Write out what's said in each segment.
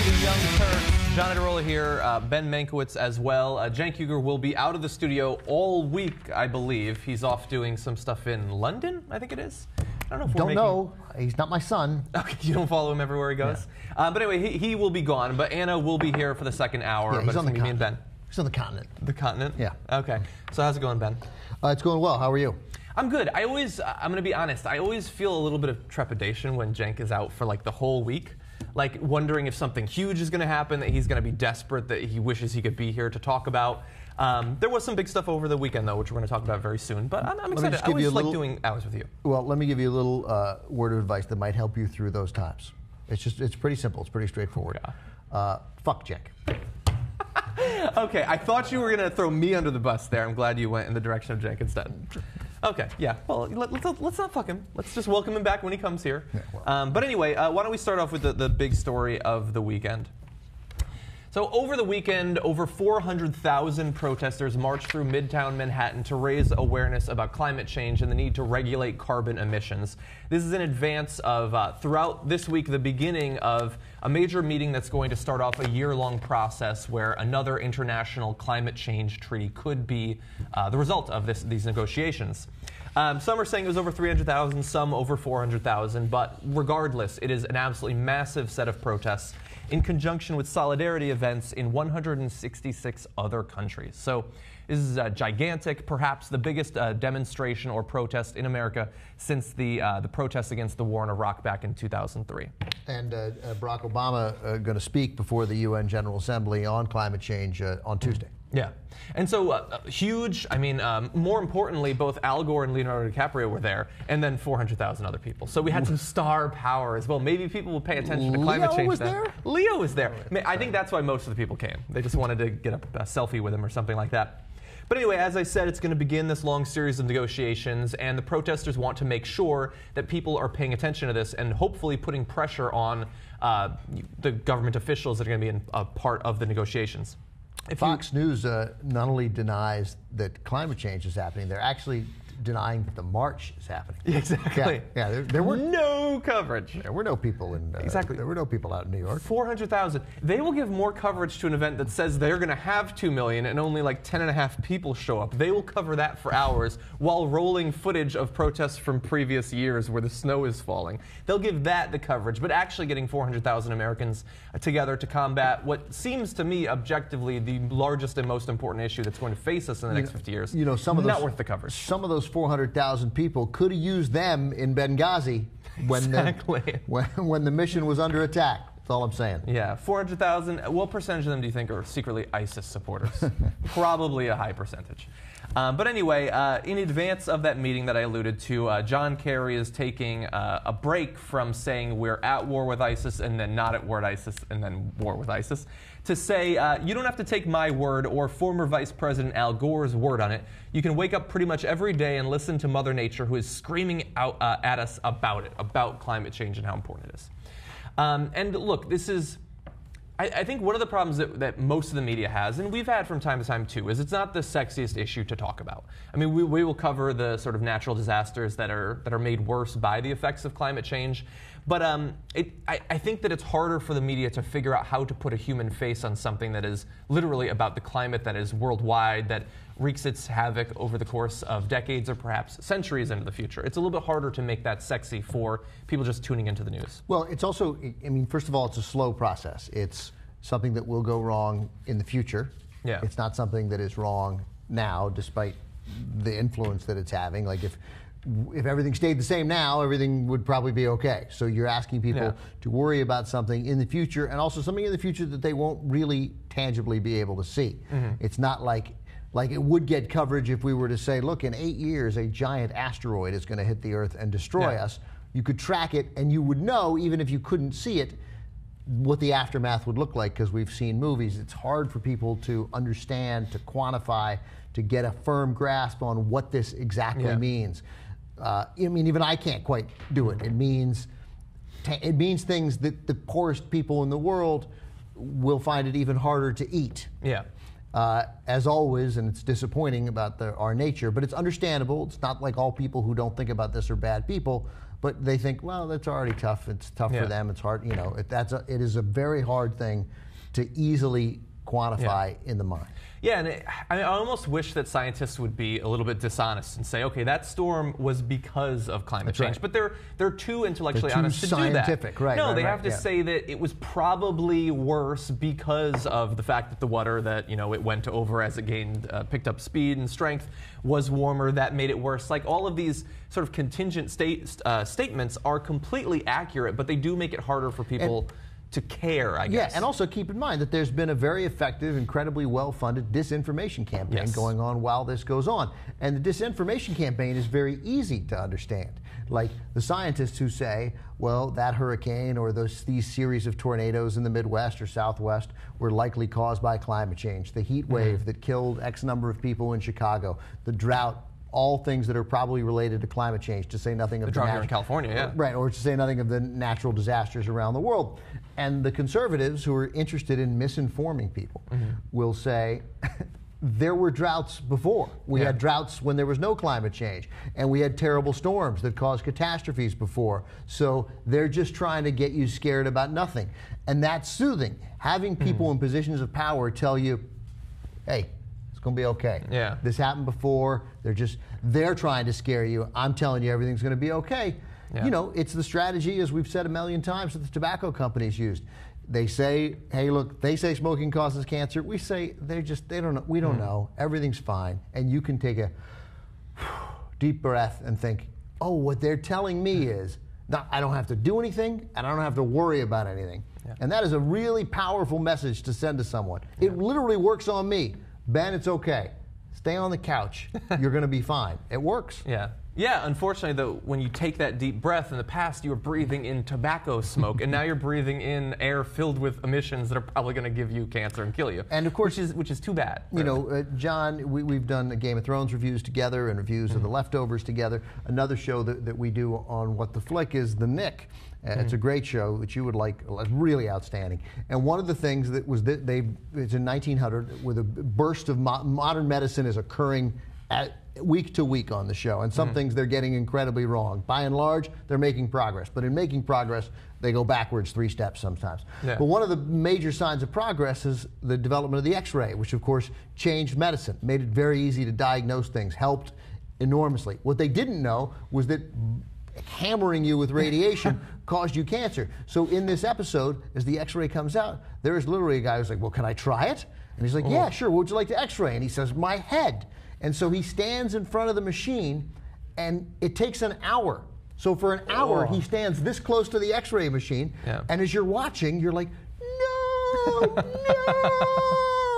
the Young Turks. John Ederola here, Ben Mankiewicz as well. Cenk Uygur will be out of the studio all week, I believe. He's off doing some stuff in London, I think it is. I don't know if Don't know. He's not my son. Okay, you don't follow him everywhere he goes? Yeah. But anyway, he will be gone, but Anna will be here for the second hour. Yeah, but he's on the me and continent. Ben. He's on the continent. The continent? Yeah. Okay. So how's it going, Ben? It's going well. How are you? I'm good. I'm going to be honest, I always feel a little bit of trepidation when Cenk is out for like the whole week. Like wondering if something huge is going to happen, that he's going to be desperate, that he wishes he could be here to talk about. There was some big stuff over the weekend, though, which we're going to talk about very soon. But I'm excited. I always like doing hours with you. Well, let me give you a little word of advice that might help you through those times. It's pretty simple. It's pretty straightforward. Yeah. Fuck Cenk. Okay, I thought you were going to throw me under the bus there. I'm glad you went in the direction of Cenk instead. Okay, yeah. Well, let's not fuck him. Let's just welcome him back when he comes here. Yeah, well. But anyway, why don't we start off with the big story of the weekend? So over the weekend, over 400,000 protesters marched through Midtown Manhattan to raise awareness about climate change and the need to regulate carbon emissions. This is in advance of, throughout this week, the beginning of a major meeting that's going to start off a year-long process where another international climate change treaty could be the result of these negotiations. Some are saying it was over 300,000, some over 400,000, but regardless, it is an absolutely massive set of protests in conjunction with solidarity events in 166 other countries. So this is gigantic, perhaps the biggest demonstration or protest in America since the protests against the war in Iraq back in 2003. And Barack Obama going to speak before the UN General Assembly on climate change on Tuesday. Yeah. And so huge, I mean, more importantly, both Al Gore and Leonardo DiCaprio were there, and then 400,000 other people. So we had some star power as well. Maybe people will pay attention to climate change. Leo was there? Leo was there. I think that's why most of the people came. They just wanted to get a selfie with him or something like that. But anyway, as I said, it's going to begin this long series of negotiations, and the protesters want to make sure that people are paying attention to this and hopefully putting pressure on the government officials that are going to be a part of the negotiations. Fox News not only denies that climate change is happening, they're actually denying that the march is happening. Exactly. Yeah, there were no coverage. There were no people in exactly. There were no people out in New York. 400,000. They will give more coverage to an event that says they're going to have 2 million and only like 10.5 people show up. They will cover that for hours while rolling footage of protests from previous years where the snow is falling. They'll give that the coverage, but actually getting 400,000 Americans together to combat what seems to me objectively the largest and most important issue that's going to face us in the next 50 years. You know, some of those, not worth the coverage. Some of those 400,000 people could have used them in Benghazi when when the mission was under attack. That's all I'm saying. Yeah, 400,000. What percentage of them do you think are secretly ISIS supporters? Probably a high percentage. But anyway, in advance of that meeting that I alluded to, John Kerry is taking a break from saying we're at war with ISIS and then not at war with ISIS and then war with ISIS to say you don't have to take my word or former Vice President Al Gore's word on it. You can wake up pretty much every day and listen to Mother Nature, who is screaming out at us about it, about climate change and how important it is. And look, this is... I think one of the problems that most of the media has, and we've had from time to time too, is it's not the sexiest issue to talk about. I mean, we will cover the sort of natural disasters that are made worse by the effects of climate change, but I think that it's harder for the media to figure out how to put a human face on something that is literally about the climate that is worldwide, that wreaks its havoc over the course of decades or perhaps centuries into the future. It's a little bit harder to make that sexy for people just tuning into the news. Well, it's also, I mean, first of all, it's a slow process. It's something that will go wrong in the future. Yeah. It's not something that is wrong now, despite the influence that it's having. Like if everything stayed the same now, everything would probably be okay. So you're asking people to worry about something in the future, and also something in the future that they won't really tangibly be able to see. Mm-hmm. It's not like it would get coverage if we were to say, look, in 8 years, a giant asteroid is going to hit the Earth and destroy us. You could track it, and you would know, even if you couldn't see it, what the aftermath would look like, because we've seen movies. It's hard for people to understand, to quantify, to get a firm grasp on what this exactly means. I mean, even I can't quite do it. It means things that the poorest people in the world will find it even harder to eat. Yeah. As always, and it's disappointing about our nature, but it's understandable. It's not like all people who don't think about this are bad people, but they think, well, that's already tough. It's tough for them. It's hard. You know, it is a very hard thing to easily quantify in the mind. Yeah, and I almost wish that scientists would be a little bit dishonest and say, okay, that storm was because of climate change. Right. But they're too intellectually honest to do that. Scientific, right? No, right, they right, have to say that it was probably worse because of the fact that the water that it went over as it gained picked up speed and strength was warmer. That made it worse. Like all of these sort of contingent statements are completely accurate, but they do make it harder for people to care, I guess. Yeah, and also keep in mind that there's been a very effective, incredibly well-funded disinformation campaign going on while this goes on. And the disinformation campaign is very easy to understand. Like the scientists who say, well, that hurricane or these series of tornadoes in the Midwest or Southwest were likely caused by climate change. The heat wave that killed X number of people in Chicago, the drought, all things that are probably related to climate change, to say nothing of the drought here in California, right, or to say nothing of the natural disasters around the world. And the conservatives who are interested in misinforming people will say, there were droughts before. We had droughts when there was no climate change, and we had terrible storms that caused catastrophes before. So they're just trying to get you scared about nothing. And that's soothing. Having people in positions of power tell you, hey, it's going to be okay. Yeah. This happened before. They're trying to scare you. I'm telling you everything's going to be okay. Yeah. You know, it's the strategy, as we've said a million times, that the tobacco companies used. They say, hey, look, they say smoking causes cancer. We say they don't know. We don't know. Everything's fine. And you can take a deep breath and think, oh, what they're telling me is, I don't have to do anything and I don't have to worry about anything. Yeah. And that is a really powerful message to send to someone. Yeah. It literally works on me. Ben, it's okay. Stay on the couch. You're going to be fine. It works. Yeah. Yeah, unfortunately, though, when you take that deep breath, in the past you were breathing in tobacco smoke, and now you're breathing in air filled with emissions that are probably going to give you cancer and kill you. And of course, which is too bad. You know, John, we've done Game of Thrones reviews together and reviews of The Leftovers together. Another show that we do on What the Flick is The Nick. It's a great show that you would like. It's really outstanding. And one of the things that was that it's in 1900 where the burst of modern medicine is occurring week to week on the show, and some things they're getting incredibly wrong. By and large, they're making progress, but in making progress, they go backwards 3 steps sometimes. Yeah. But one of the major signs of progress is the development of the X-ray, which of course changed medicine, made it very easy to diagnose things, helped enormously. What they didn't know was that hammering you with radiation caused you cancer. So in this episode, as the X-ray comes out, there is literally a guy who's like, well, can I try it? And he's like, yeah, sure, what would you like to X-ray? And he says, my head. And so he stands in front of the machine, and it takes an hour. So for an hour, he stands this close to the X-ray machine, and as you're watching, you're like, no,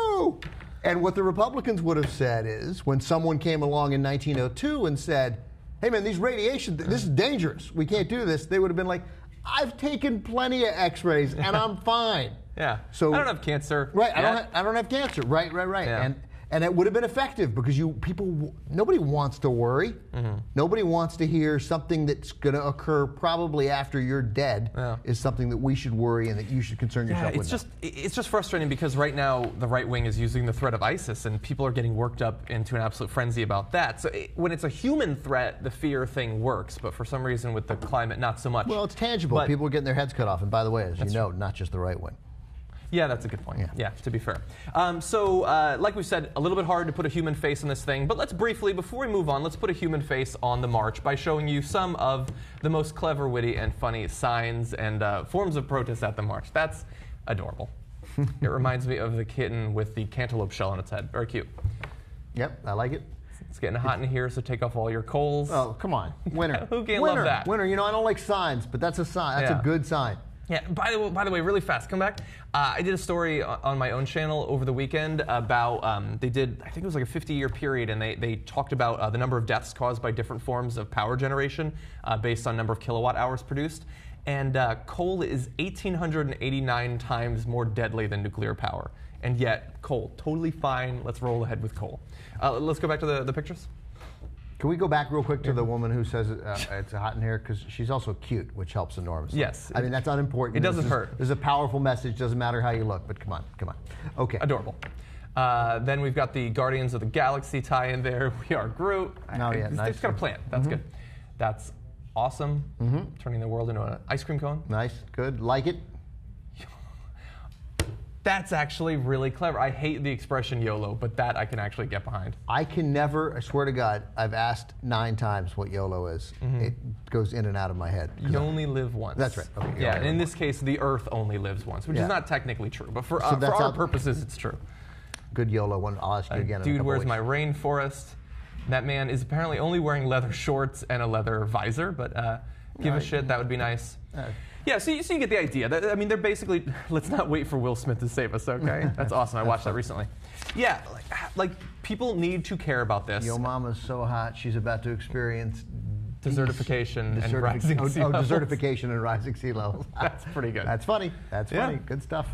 no! And what the Republicans would have said is, when someone came along in 1902 and said, hey man, these radiation, this is dangerous, we can't do this, they would have been like, I've taken plenty of X-rays, and I'm fine. Yeah, so I don't have cancer. Right, I don't have cancer, right. Yeah. And it would have been effective because nobody wants to worry. Nobody wants to hear something that's going to occur probably after you're dead is something that we should worry and that you should concern yourself with. It's just frustrating because right now the right wing is using the threat of ISIS, and people are getting worked up into an absolute frenzy about that. So when it's a human threat, the fear thing works, but for some reason with the climate, not so much. Well, it's tangible. People are getting their heads cut off, and by the way, as you know, not just the right wing. Yeah, that's a good point. Yeah, to be fair. So, like we said, a little bit hard to put a human face on this thing, but let's briefly, before we move on, let's put a human face on the march by showing you some of the most clever, witty, and funny signs and forms of protest at the march. That's adorable. It reminds me of the kitten with the cantaloupe shell on its head. Very cute. Yep, I like it. It's getting hot in here, so take off all your coals. Oh, come on. Winter. Who can't love that? Winter. You know, I don't like signs, but that's a sign. That's a good sign. Yeah, by the way, really fast, come back. I did a story on my own channel over the weekend about, they did, I think it was like a 50-year period, and they talked about the number of deaths caused by different forms of power generation based on number of kilowatt hours produced. And coal is 1,889 times more deadly than nuclear power. And yet, coal, totally fine. Let's roll ahead with coal. Let's go back to the pictures. Can we go back real quick to the woman who says it's hot in here? Because she's also cute, which helps enormously. Yes. I mean, that's unimportant. It doesn't hurt. There's a powerful message. Doesn't matter how you look, but come on. Okay. Adorable. Then we've got the Guardians of the Galaxy tie in there. We are Groot. No, yeah, nice. It's got a plant. That's good. That's awesome. Turning the world into an ice cream cone. Nice, good, like it. That's actually really clever. I hate the expression YOLO, but that I can actually get behind. I can never, I swear to God, I've asked 9 times what YOLO is. It goes in and out of my head. You only live once. That's right. Okay, yeah, and in this case, the Earth only lives once, which is not technically true, but for So our purposes, it's true. Good YOLO one. I'll ask you again. Dude wears my rainforest. That man is apparently only wearing leather shorts and a leather visor, but give a shit, that would be nice. Yeah, so you get the idea. I mean, they're basically, let's not wait for Will Smith to save us, okay? That's awesome. I watched that recently. Yeah, like people need to care about this. Yo mama's so hot, she's about to experience desertification and rising sea levels. Desertification and rising sea levels. That's pretty good. That's funny. That's funny. Good stuff.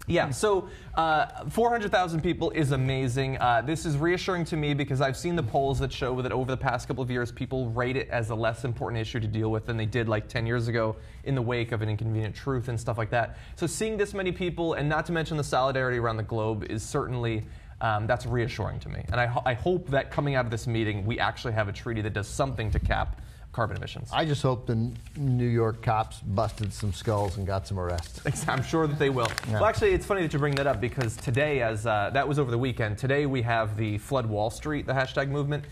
Yeah, so 400,000 people is amazing. This is reassuring to me because I've seen the polls that show that over the past couple of years, people rate it as a less important issue to deal with than they did like 10 years ago in the wake of an inconvenient truth and stuff like that. So seeing this many people, and not to mention the solidarity around the globe, is certainly, that's reassuring to me. And I hope that coming out of this meeting, we actually have a treaty that does something to cap carbon emissions. I just hope the New York cops busted some skulls and got some arrests. I'm sure that they will. Yeah. Well, actually, it's funny that you bring that up because today, as that was over the weekend, today we have the Flood Wall Street, the hashtag movement.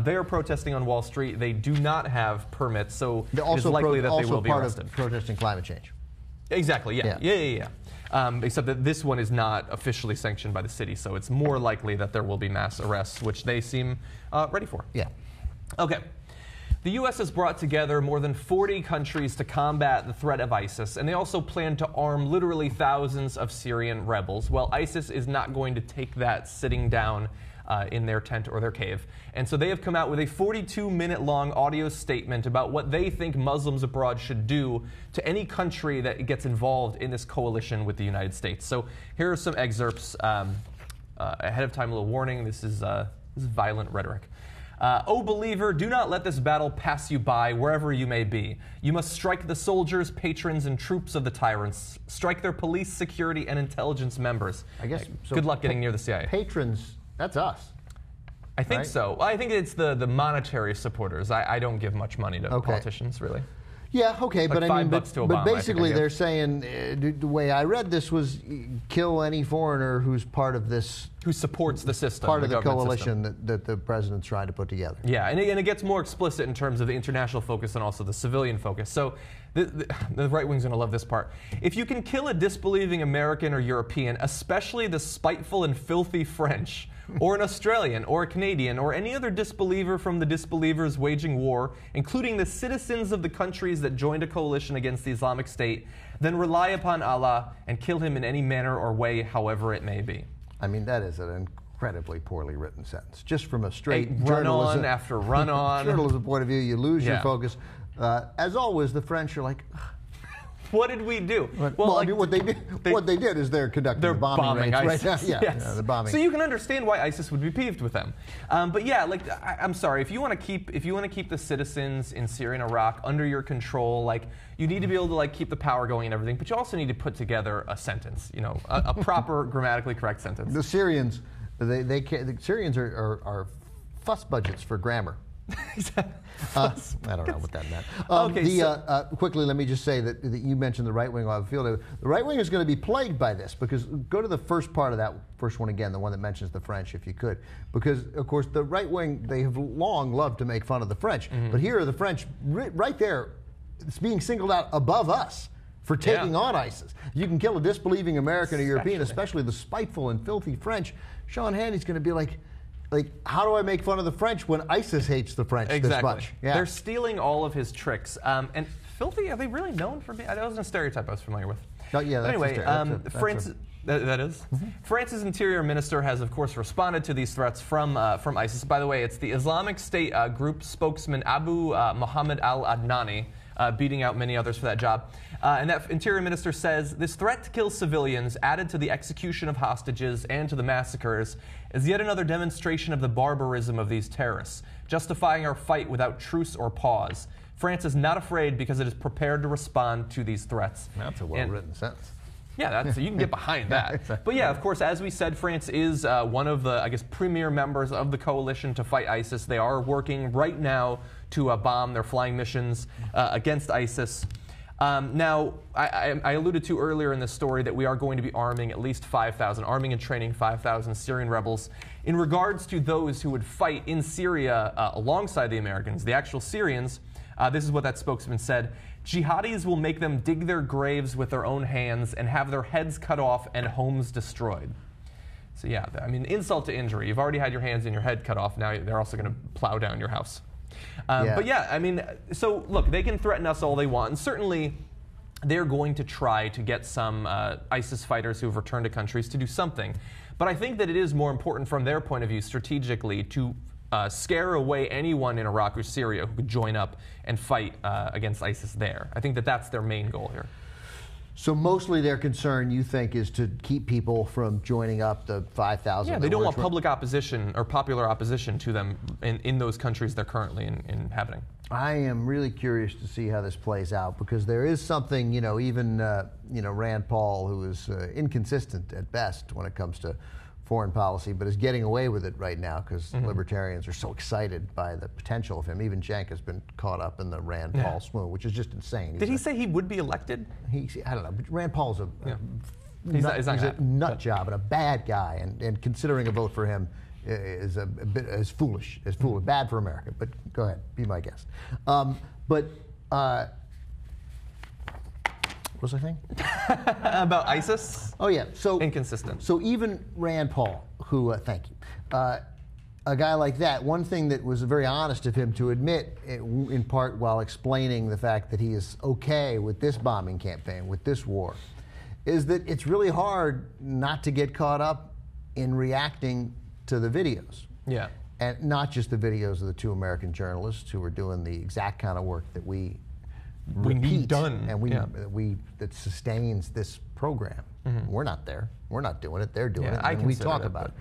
They are protesting on Wall Street. They do not have permits, so it's likely that they will be arrested. Also part of protesting climate change. Exactly, yeah. Except that this one is not officially sanctioned by the city, so it's more likely that there will be mass arrests, which they seem ready for. Yeah. Okay. The U.S. has brought together more than 40 countries to combat the threat of ISIS, and they also plan to arm literally thousands of Syrian rebels. Well, ISIS is not going to take that sitting down in their tent or their cave. And so they have come out with a 42-minute-long audio statement about what they think Muslims abroad should do to any country that gets involved in this coalition with the United States. So here are some excerpts. Ahead of time, a little warning. This is violent rhetoric. O believer, do not let this battle pass you by wherever you may be. You must strike the soldiers, patrons, and troops of the tyrants. Strike their police, security, and intelligence members. I guess. So good luck getting near the CIA. Patrons, that's us. I think so. I think it's the monetary supporters. I don't give much money to politicians, really. Yeah, okay, like but I mean, Obama, but basically they're saying, the way I read this was kill any foreigner who's part of this. Who supports the system. Part of the coalition that the president's trying to put together. Yeah, and it gets more explicit in terms of the international focus and also the civilian focus. So the right wing's going to love this part. If you can kill a disbelieving American or European, especially the spiteful and filthy French, or an Australian, or a Canadian, or any other disbeliever from the disbelievers waging war, including the citizens of the countries that joined a coalition against the Islamic State, then rely upon Allah and kill him in any manner or way, however it may be. I mean, that is an incredibly poorly written sentence. Just from a straight run-on after run-on. Journalism point of view, you lose your focus. As always, the French are like, what did we do? Well, like, I mean, what they did is they're conducting the bombing raids right now. Yeah, the bombing. So you can understand why ISIS would be peeved with them. But yeah, like I'm sorry, if you want to keep the citizens in Syria and Iraq under your control, like you need to be able to like keep the power going and everything. But you also need to put together a sentence, you know, a proper grammatically correct sentence. The Syrians, the Syrians are fuss budgets for grammar. I don't know what that meant. Quickly, let me just say that you mentioned the right wing. The right wing is going to be plagued by this because go to the first part of that first one again, the one that mentions the French, if you could, because of course the right wing, they have long loved to make fun of the French, but here are the French right there. It's being singled out above us for taking on ISIS. You can kill a disbelieving American or European, especially the spiteful and filthy French. Sean Hannity's going to be like, how do I make fun of the French when ISIS hates the French this much? Yeah. They're stealing all of his tricks. And filthy, are they really known for being? That wasn't a stereotype I was familiar with. Oh, yeah, that's anyway, France. That is. Mm-hmm. France's interior minister has, of course, responded to these threats from ISIS. By the way, it's the Islamic State group spokesman Abu Muhammad al-Adnani, beating out many others for that job. And that interior minister says, this threat to kill civilians, added to the execution of hostages and to the massacres, is yet another demonstration of the barbarism of these terrorists, justifying our fight without truce or pause. France is not afraid because it is prepared to respond to these threats. That's a well-written sentence. Yeah, you can get behind that. Exactly. But yeah, of course, as we said, France is one of the, I guess, premier members of the coalition to fight ISIS. They are working right now to bomb their flying missions against ISIS. Now, I alluded to earlier in this story that we are going to be arming at least 5,000, arming and training 5,000 Syrian rebels. In regards to those who would fight in Syria alongside the Americans, the actual Syrians, this is what that spokesman said. Jihadis will make them dig their graves with their own hands and have their heads cut off and homes destroyed. So yeah, I mean, insult to injury. You've already had your hands and your head cut off. Now they're also going to plow down your house. But yeah, I mean, so look, they can threaten us all they want. And certainly they're going to try to get some ISIS fighters who have returned to countries to do something. But I think that it is more important from their point of view strategically to scare away anyone in Iraq or Syria who could join up and fight against ISIS there. I think that that's their main goal here. So mostly their concern, you think, is to keep people from joining up the 5,000? Yeah, they don't want public opposition or popular opposition to them in those countries they're currently inhabiting. I am really curious to see how this plays out, because there is something, even Rand Paul, who is inconsistent at best when it comes to foreign policy, but is getting away with it right now because libertarians are so excited by the potential of him. Even Cenk has been caught up in the Rand Paul swoon, which is just insane. Did he say he would be elected? I don't know. But Rand Paul's he's a nut job and a bad guy, and considering a vote for him is a bit as foolish, bad for America. But go ahead, be my guest. What was I saying? About ISIS? Oh, yeah. So inconsistent. So even Rand Paul, who, thank you, a guy like that, one thing that was very honest of him to admit, in part while explaining the fact that he is okay with this bombing campaign, with this war, is that it's really hard not to get caught up in reacting to the videos. Yeah. And not just the videos of the two American journalists who were doing the exact kind of work that we need done, and that sustains this program. We're not there. We're not doing it. They're doing it, and we talk about it.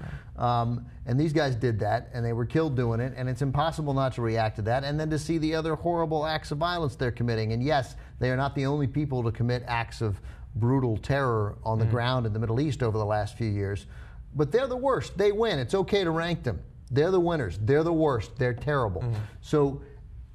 And these guys did that, and they were killed doing it, and it's impossible not to react to that, and then to see the other horrible acts of violence they're committing. And yes, they are not the only people to commit acts of brutal terror on the ground in the Middle East over the last few years, but they're the worst. They win. It's okay to rank them. They're the winners. They're the worst. They're terrible. So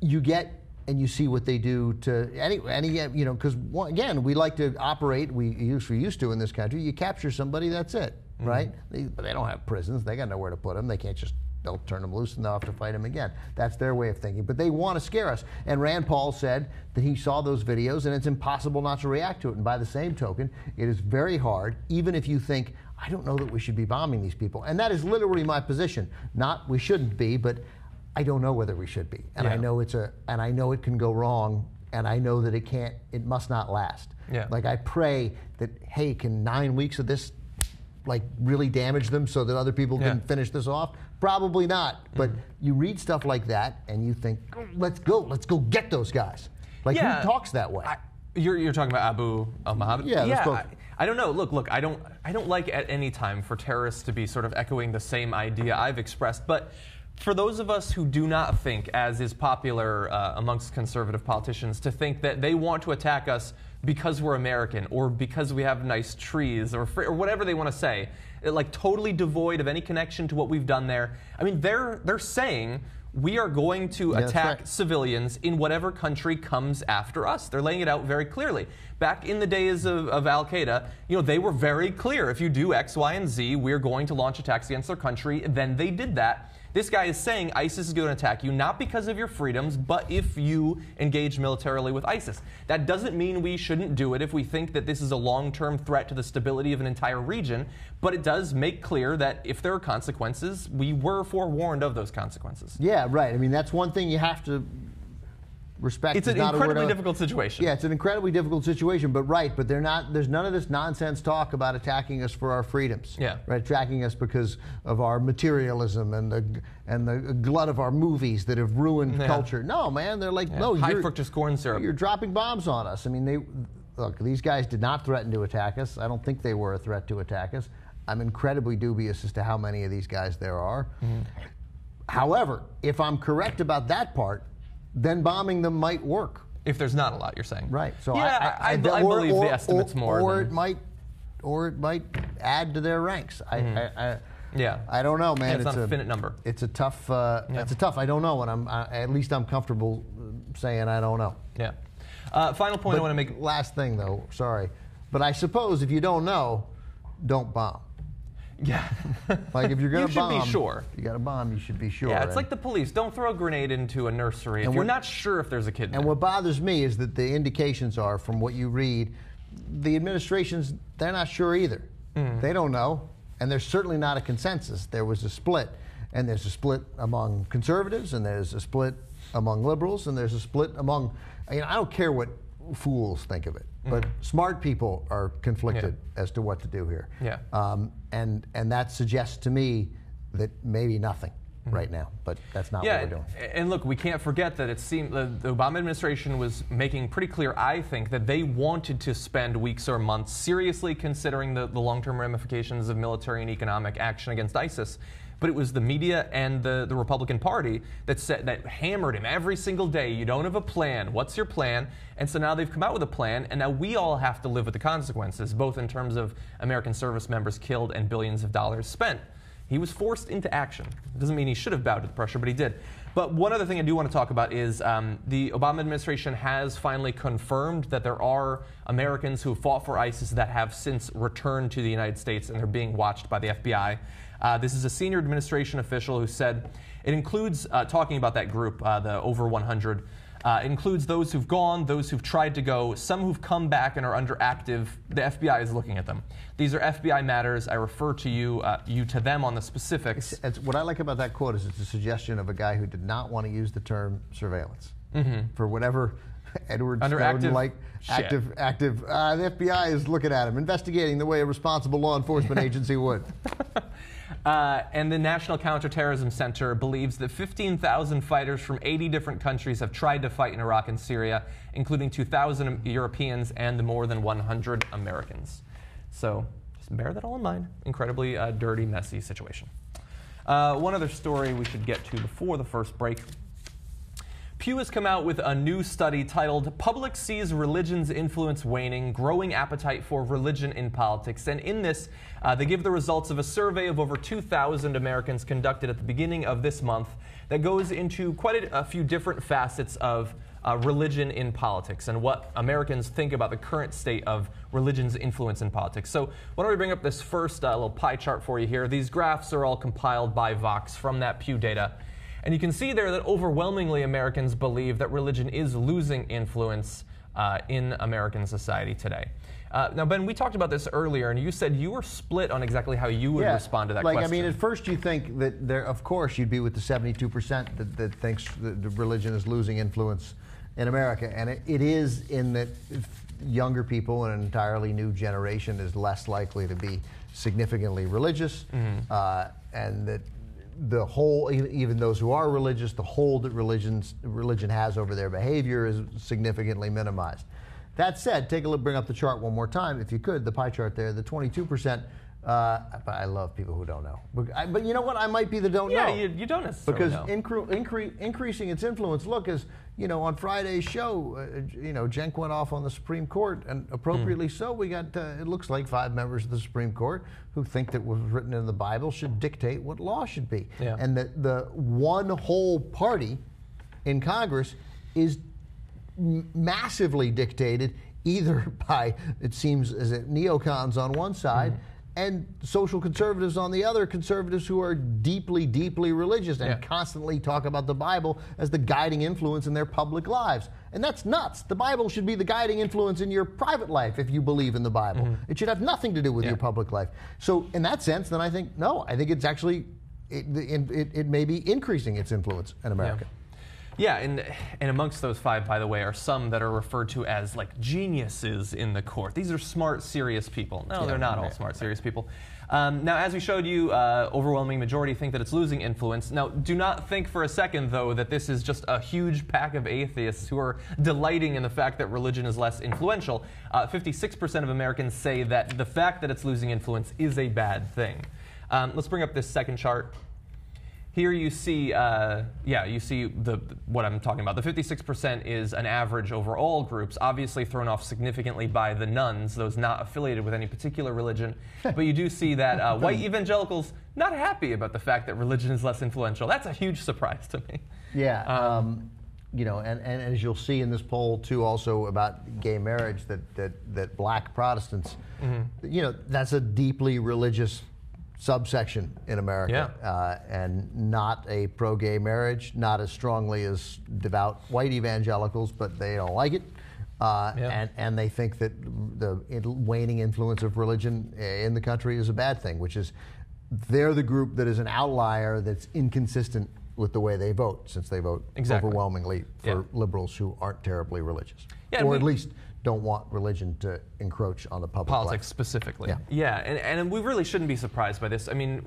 you get and you see what they do to any because again, we like to operate, we used to in this country, you capture somebody, that's it, right? But they don't have prisons. They got nowhere to put them. They can't just, they'll turn them loose and they'll have to fight them again. That's their way of thinking. But they want to scare us. And Rand Paul said that he saw those videos and it's impossible not to react to it. And by the same token, it is very hard, even if you think, I don't know that we should be bombing these people. And that is literally my position. Not we shouldn't be, but I don't know whether we should be. And I know and I know it can go wrong, and I know that it must not last. Yeah. Like I pray that, hey, can 9 weeks of this like really damage them so that other people can finish this off? Probably not. But you read stuff like that and you think, oh, let's go get those guys. Like who talks that way? You're talking about Abu al-Mahdi? Yeah. I don't know. Look. I don't like at any time for terrorists to be sort of echoing the same idea I've expressed, but for those of us who do not think, as is popular amongst conservative politicians, to think that they want to attack us because we're American or because we have nice trees or whatever they want to say, like totally devoid of any connection to what we've done there. I mean, they're saying we are going to attack civilians in whatever country comes after us. They're laying it out very clearly. Back in the days of Al-Qaeda, they were very clear. If you do X, Y, and Z, we're going to launch attacks against their country. Then they did that. This guy is saying ISIS is going to attack you, not because of your freedoms, but if you engage militarily with ISIS. That doesn't mean we shouldn't do it if we think that this is a long-term threat to the stability of an entire region, but it does make clear that if there are consequences, we were forewarned of those consequences. Yeah, right. I mean, that's one thing you have to respect. It's an incredibly difficult situation. Yeah, it's an incredibly difficult situation, but there's none of this nonsense talk about attacking us for our freedoms. Yeah. Right, attacking us because of our materialism and the glut of our movies that have ruined culture. No, man, they're like, no, high fructose corn syrup. You're dropping bombs on us. I mean, look, these guys did not threaten to attack us. I don't think they were a threat to attack us. I'm incredibly dubious as to how many of these guys there are. However, if I'm correct about that part, then bombing them might work. If there's not a lot, you're saying. Right. So I believe the estimates more. Or than... it might it might add to their ranks. Yeah. I don't know, man. Yeah, it's not a finite number. It's a tough. It's a tough. I don't know, and at least I'm comfortable saying I don't know. Yeah. Final point I want to make. Last thing, though. Sorry, but I suppose if you don't know, don't bomb. Yeah. Like if you're going to bomb, you should be sure. You got to bomb. You should be sure. Yeah, it's like the police. Don't throw a grenade into a nursery if you're not sure if there's a kid in there. And what bothers me is that the indications are, from what you read, the administrations, they're not sure either. They don't know, and there's certainly not a consensus. There was a split, and there's a split among conservatives, and there's a split among liberals, and there's a split among, I don't care what fools think of it, but smart people are conflicted as to what to do here. Yeah. And that suggests to me that maybe nothing right now, but that's not what we're doing. And look, we can't forget that it seemed the Obama administration was making pretty clear, I think, that they wanted to spend weeks or months seriously considering the long-term ramifications of military and economic action against ISIS. But it was the media and the Republican Party that hammered him every single day. You don't have a plan. What's your plan? And so now they've come out with a plan, and now we all have to live with the consequences, both in terms of American service members killed and billions of dollars spent. He was forced into action. It doesn't mean he should have bowed to the pressure, but he did. But one other thing I do want to talk about is the Obama administration has finally confirmed that there are Americans who fought for ISIS that have since returned to the United States, and they're being watched by the FBI. This is a senior administration official who said it includes, talking about that group, the over 100, includes those who've gone, those who've tried to go, some who've come back and are under active. The FBI is looking at them. These are FBI matters. I refer to you to them on the specifics. What I like about that quote is it's a suggestion of a guy who did not want to use the term surveillance for whatever Edward Snowden like active. The FBI is looking at him, investigating the way a responsible law enforcement agency would. And the National Counterterrorism Center believes that 15,000 fighters from 80 different countries have tried to fight in Iraq and Syria, including 2,000 Europeans and more than 100 Americans. So just bear that all in mind. Incredibly dirty, messy situation. One other story we should get to before the first break. Pew has come out with a new study titled Public Sees Religion's Influence Waning, Growing Appetite for Religion in Politics. And in this, they give the results of a survey of over 2,000 Americans conducted at the beginning of this month that goes into quite a few different facets of religion in politics and what Americans think about the current state of religion's influence in politics. So why don't we bring up this first little pie chart for you here. These graphs are all compiled by Vox from that Pew data. And you can see there that overwhelmingly Americans believe that religion is losing influence in American society today. Now, Ben, we talked about this earlier, and you said you were split on exactly how you would respond to that question. I mean, at first you think that of course, you'd be with the 72% that thinks that the religion is losing influence in America. And it is in that younger people, an entirely new generation, is less likely to be significantly religious, and that the whole, even those who are religious, the hold that religion has over their behavior is significantly minimized. That said, take a look, bring up the chart one more time, if you could, the pie chart there, the 22%. But I love people who don't know. But you know what? I might be the don't know. Yeah, you don't necessarily know. Because increasing its influence, look, as on Friday's show, Cenk went off on the Supreme Court, and appropriately so. We got, it looks like 5 members of the Supreme Court who think that what was written in the Bible should dictate what law should be. Yeah. And that the one whole party in Congress is massively dictated either by, it seems, as neocons on one side, and social conservatives on the other, conservatives who are deeply, deeply religious and constantly talk about the Bible as the guiding influence in their public lives. And that's nuts. The Bible should be the guiding influence in your private life if you believe in the Bible. It should have nothing to do with your public life. So in that sense, then I think, no, I think it's actually, it may be increasing its influence in America. Yeah, and amongst those 5, by the way, are some that are referred to as like geniuses in the court. These are smart, serious people. No, they're not all smart, serious people. Now, as we showed you, overwhelming majority think that it's losing influence. Now, do not think for a second, though, that this is just a huge pack of atheists who are delighting in the fact that religion is less influential. 56% of Americans say that the fact that it's losing influence is a bad thing. Let's bring up this second chart. Here you see, you see what I'm talking about. The 56% is an average over all groups, obviously thrown off significantly by the nuns, those not affiliated with any particular religion. But you do see that white evangelicals not happy about the fact that religion is less influential. That's a huge surprise to me. Yeah. You know, and as you'll see in this poll too, also about gay marriage, that black Protestants, you know, that's a deeply religious subsection in America, and not a pro-gay marriage, not as strongly as devout white evangelicals, but they don't like it, and they think that the waning influence of religion in the country is a bad thing, which is they're the group that is an outlier that's inconsistent with the way they vote, since they vote overwhelmingly for liberals who aren't terribly religious, or at least don't want religion to encroach on the public politics life. Specifically. And we really shouldn't be surprised by this. I mean,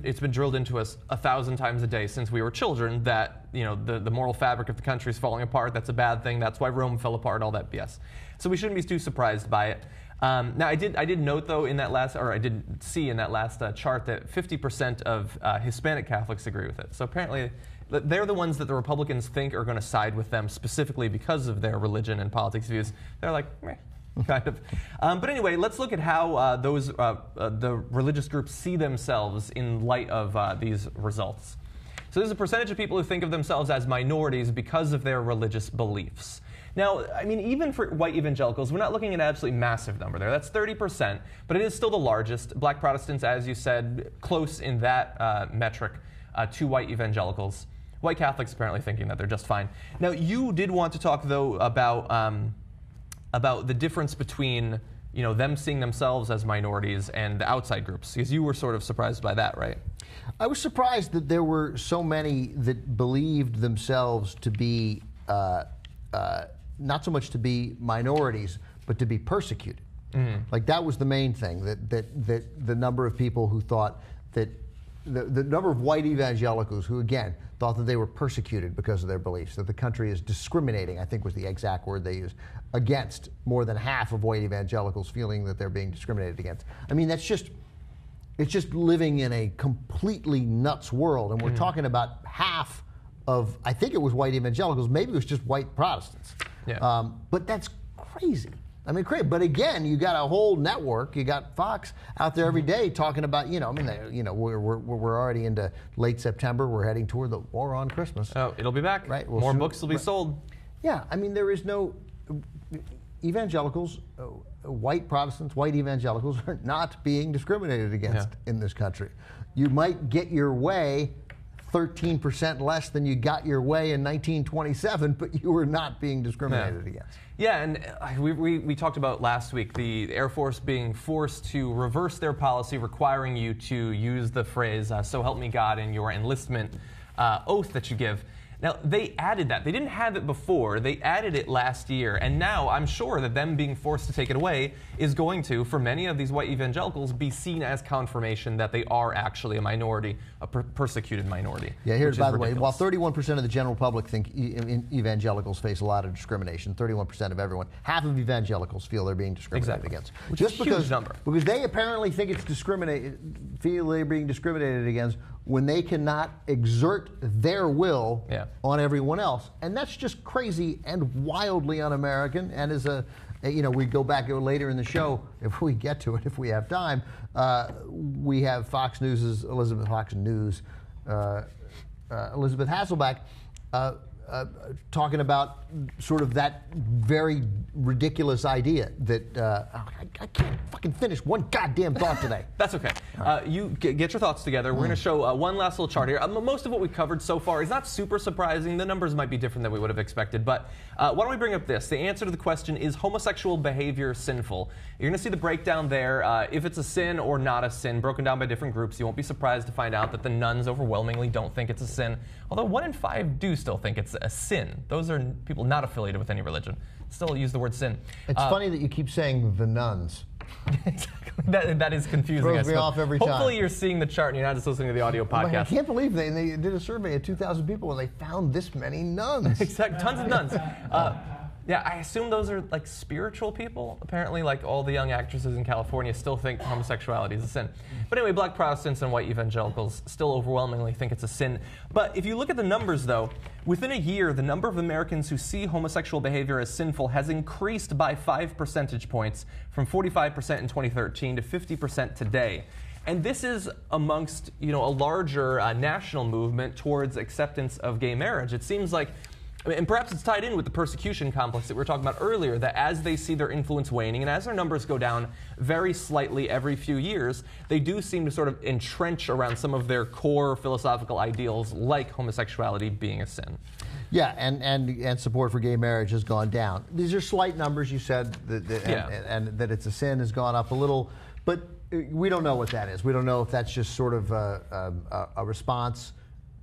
it's been drilled into us 1,000 times a day since we were children that, you know, the moral fabric of the country is falling apart. That's a bad thing. That's why Rome fell apart. All that BS. So we shouldn't be too surprised by it. Now, I did note though in that last, or I did see in that last chart that 50% of Hispanic Catholics agree with it. So apparently, they're the ones that the Republicans think are going to side with them specifically because of their religion and politics views. They're like, meh, kind of. But anyway, let's look at how the religious groups see themselves in light of these results. So there's a percentage of people who think of themselves as minorities because of their religious beliefs. Now, I mean, even for white evangelicals, we're not looking at an absolutely massive number there. That's 30%, but it is still the largest. Black Protestants, as you said, close in that metric to white evangelicals. White Catholics apparently thinking that they're just fine. Now, you did want to talk, though, about the difference between, you know, them seeing themselves as minorities and the outside groups, because you were sort of surprised by that, right? I was surprised that there were so many that believed themselves to be not so much to be minorities, but to be persecuted. Like that was the main thing. That the number of people who thought that the number of white evangelicals who, again, thought that they were persecuted because of their beliefs, that the country is discriminating, I think was the exact word they used, against more than half of white evangelicals feeling that they're being discriminated against. I mean, it's just living in a completely nuts world, and we're talking about half of, I think it was white evangelicals, maybe it was just white Protestants. But that's crazy. I mean, crazy. But again, you got a whole network. You got Fox out there every day talking about, you know, I mean, you know, we're already into late September. We're heading toward the war on Christmas. Oh, it'll be back. Right. More books will be sold. Yeah. I mean, there is no evangelicals, white Protestants, white evangelicals are not being discriminated against in this country. You might get your way 13% less than you got your way in 1927, but you were not being discriminated against. Yeah, and we talked about last week the Air Force being forced to reverse their policy requiring you to use the phrase, so help me God, in your enlistment oath that you give. Now, they added that. They didn't have it before. They added it last year. And now I'm sure that them being forced to take it away is going to, for many of these white evangelicals, be seen as confirmation that they are actually a minority, a persecuted minority. Yeah, here's, by the way, while 31% of the general public think evangelicals face a lot of discrimination, 31% of everyone, half of evangelicals feel they're being discriminated against. Which is a huge number. Because they apparently think feel they're being discriminated against when they cannot exert their will on everyone else. And that's just crazy and wildly un-American. And as you know, we go back later in the show, if we get to it, if we have time, we have Fox News' Elizabeth Hasselbeck talking about sort of that very ridiculous idea that I can't fucking finish one goddamn thought today. That's okay. You get your thoughts together. We're going to show one last little chart here. Most of what we covered so far is not super surprising. The numbers might be different than we would have expected. But why don't we bring up this? The answer to the question, is homosexual behavior sinful? You're going to see the breakdown there. If it's a sin or not a sin, broken down by different groups. You won't be surprised to find out that the nuns overwhelmingly don't think it's a sin. Although 1 in 5 do still think it's a sin. Those are people not affiliated with any religion. Still use the word sin. It's funny that you keep saying the nuns. Exactly. That is confusing. Throws me off every time. Hopefully you're seeing the chart and you're not just listening to the audio podcast. I can't believe they did a survey of 2,000 people and they found this many nuns. Exactly. Tons of nuns. Yeah, I assume those are like spiritual people. Apparently, like all the young actresses in California still think homosexuality is a sin. But anyway, black Protestants and white evangelicals still overwhelmingly think it's a sin. But if you look at the numbers, though, within a year, the number of Americans who see homosexual behavior as sinful has increased by 5 percentage points, from 45% in 2013 to 50% today. And this is amongst, a larger national movement towards acceptance of gay marriage. It seems like, and perhaps it's tied in with the persecution complex that we were talking about earlier, that as they see their influence waning and as their numbers go down very slightly every few years, they do seem to sort of entrench around some of their core philosophical ideals, like homosexuality being a sin. Yeah, and support for gay marriage has gone down. These are slight numbers, you said, and that it's a sin has gone up a little, but we don't know what that is. We don't know if that's just sort of a response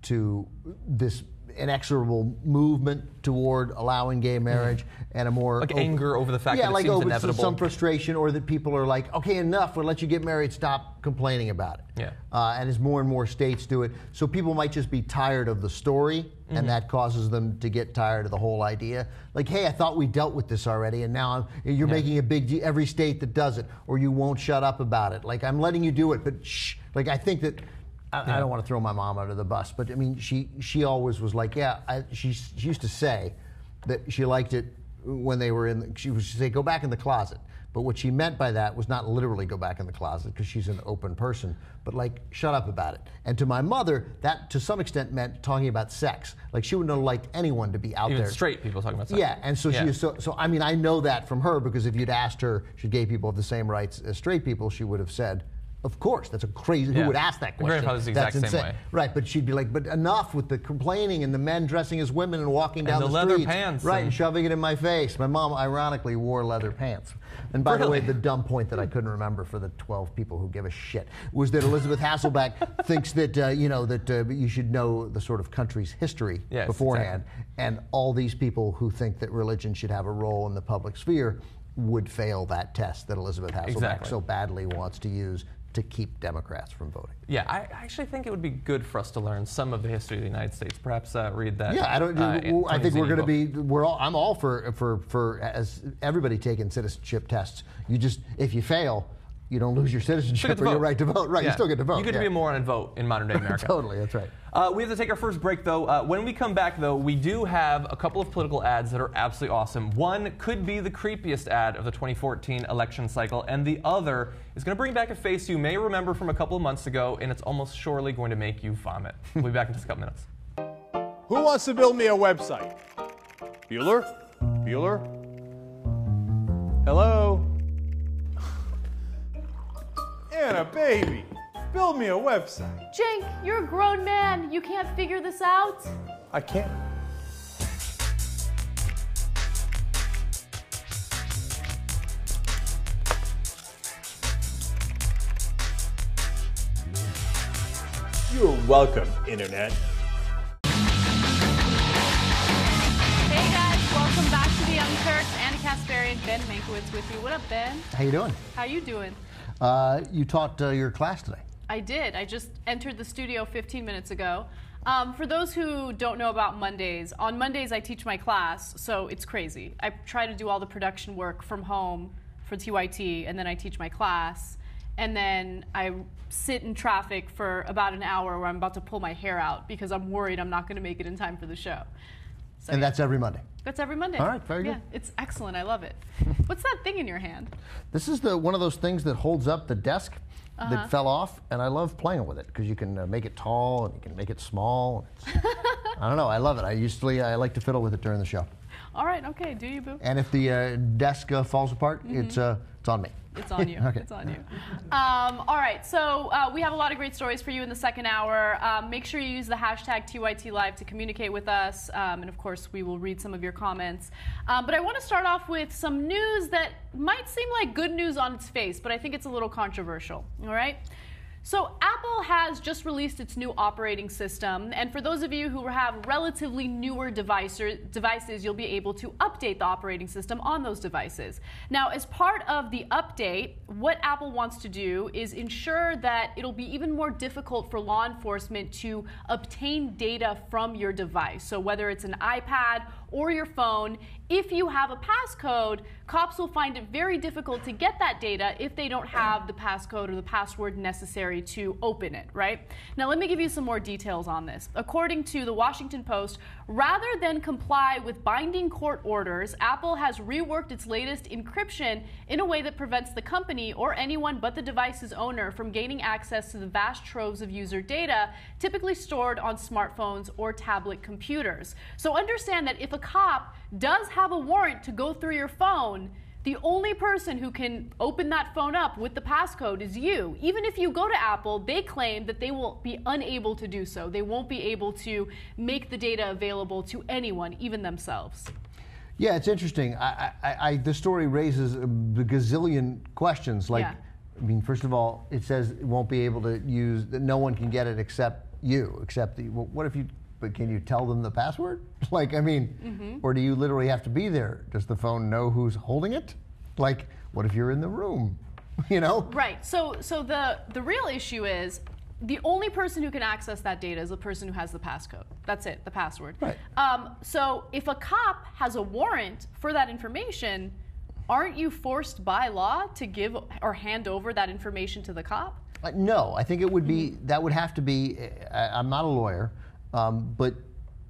to this inexorable movement toward allowing gay marriage and a more like anger over the fact that it seems inevitable. Some frustration, or that people are like, okay, enough, we'll let you get married, stop complaining about it. Yeah. And as more and more states do it, so people might just be tired of the story, and that causes them to get tired of the whole idea. Like, hey, I thought we dealt with this already, and now you're making a big deal, every state that does it, or you won't shut up about it. Like, I'm letting you do it, but shh. Like, I think that I don't want to throw my mom under the bus, but I mean, she always was like, she used to say that she liked it when they were she would say, go back in the closet. But what she meant by that was not literally go back in the closet, because she's an open person, but like, shut up about it. And to my mother, that to some extent meant talking about sex. Like, she wouldn't have liked anyone to be out Even there. straight people talking about sex. Yeah, and so she was so I mean, I know that from her, because if you'd asked her, should gay people have the same rights as straight people, she would have said, of course. That's a crazy. Who would ask that question? My grandfather's the exact same way. Right, but she'd be like, but enough with the complaining and the men dressing as women and walking down the streets. And the leather pants. Right, and shoving it in my face. My mom, ironically, wore leather pants. And by the way, the dumb point that I couldn't remember for the 12 people who give a shit was that Elizabeth Hasselbeck thinks that you should know the sort of country's history beforehand, and all these people who think that religion should have a role in the public sphere would fail that test that Elizabeth Hasselbeck so badly wants to use to keep Democrats from voting. Yeah, I actually think it would be good for us to learn some of the history of the United States. Perhaps read that. Yeah, I think we're going to be. I'm all for as everybody taking citizenship tests. You just, if you fail, you don't lose your citizenship or your right to vote. Right, you still get to vote. You get to be a moron and vote in modern day America. Totally, that's right. We have to take our first break, though. When we come back, though, we do have a couple of political ads that are absolutely awesome. One could be the creepiest ad of the 2014 election cycle, and the other is going to bring back a face you may remember from a couple of months ago, and it's almost surely going to make you vomit. We'll be back in just a couple minutes. Who wants to build me a website? Bueller? Bueller? Hello? Anna, baby, build me a website. Jake, you're a grown man. You can't figure this out? I can't. You're welcome, Internet. Hey guys, welcome back to the Young Turks. Anna Kasparian, Ben Mankiewicz with you. What up, Ben? How you doing? How you doing? You taught your class today. I did. I just entered the studio 15 minutes ago. For those who don't know about Mondays, on Mondays I teach my class, so it's crazy. I try to do all the production work from home for TYT, and then I teach my class, and then I sit in traffic for about an hour where I'm about to pull my hair out because I'm worried I'm not going to make it in time for the show. So, and that's every Monday? That's every Monday. All right, very good. Yeah, it's excellent. I love it. What's that thing in your hand? This is one of those things that holds up the desk that fell off, and I love playing with it because you can make it tall and you can make it small. I don't know. I love it. I like to fiddle with it during the show. All right. Okay. Do you, boo? And if the desk falls apart, it's on me. It's on you. Okay. It's on you. All right, so we have a lot of great stories for you in the second hour. Make sure you use the hashtag TYTLive to communicate with us, and of course we will read some of your comments. But I want to start off with some news that might seem like good news on its face, but I think it's a little controversial, all right? So Apple has just released its new operating system, and for those of you who have relatively newer devices, you'll be able to update the operating system on those devices. Now, as part of the update, what Apple wants to do is ensure that it'll be even more difficult for law enforcement to obtain data from your device. So whether it's an iPad or your phone, if you have a passcode, cops will find it very difficult to get that data if they don't have the passcode or the password necessary to open it, right? Now, let me give you some more details on this. According to the Washington Post, rather than comply with binding court orders, Apple has reworked its latest encryption in a way that prevents the company or anyone but the device's owner from gaining access to the vast troves of user data typically stored on smartphones or tablet computers. So understand that if a cop does have a warrant to go through your phone, the only person who can open that phone up with the passcode is you. Even if you go to Apple, they claim that they will be unable to do so. They won't be able to make the data available to anyone, even themselves. Yeah, it's interesting. The story raises a gazillion questions. Like, Yeah. I mean, first of all, it says it won't be able to use, that no one can get it except you, except the, well, what if you, but can you tell them the password? Like, I mean, or do you literally have to be there? Does the phone know who's holding it? Like, what if you're in the room? You know? Right. So the real issue is the only person who can access that data is the person who has the passcode. That's it, the password. Right. So if a cop has a warrant for that information, aren't you forced by law to give or hand over that information to the cop? No, I think it would be, that would have to be, I'm not a lawyer, but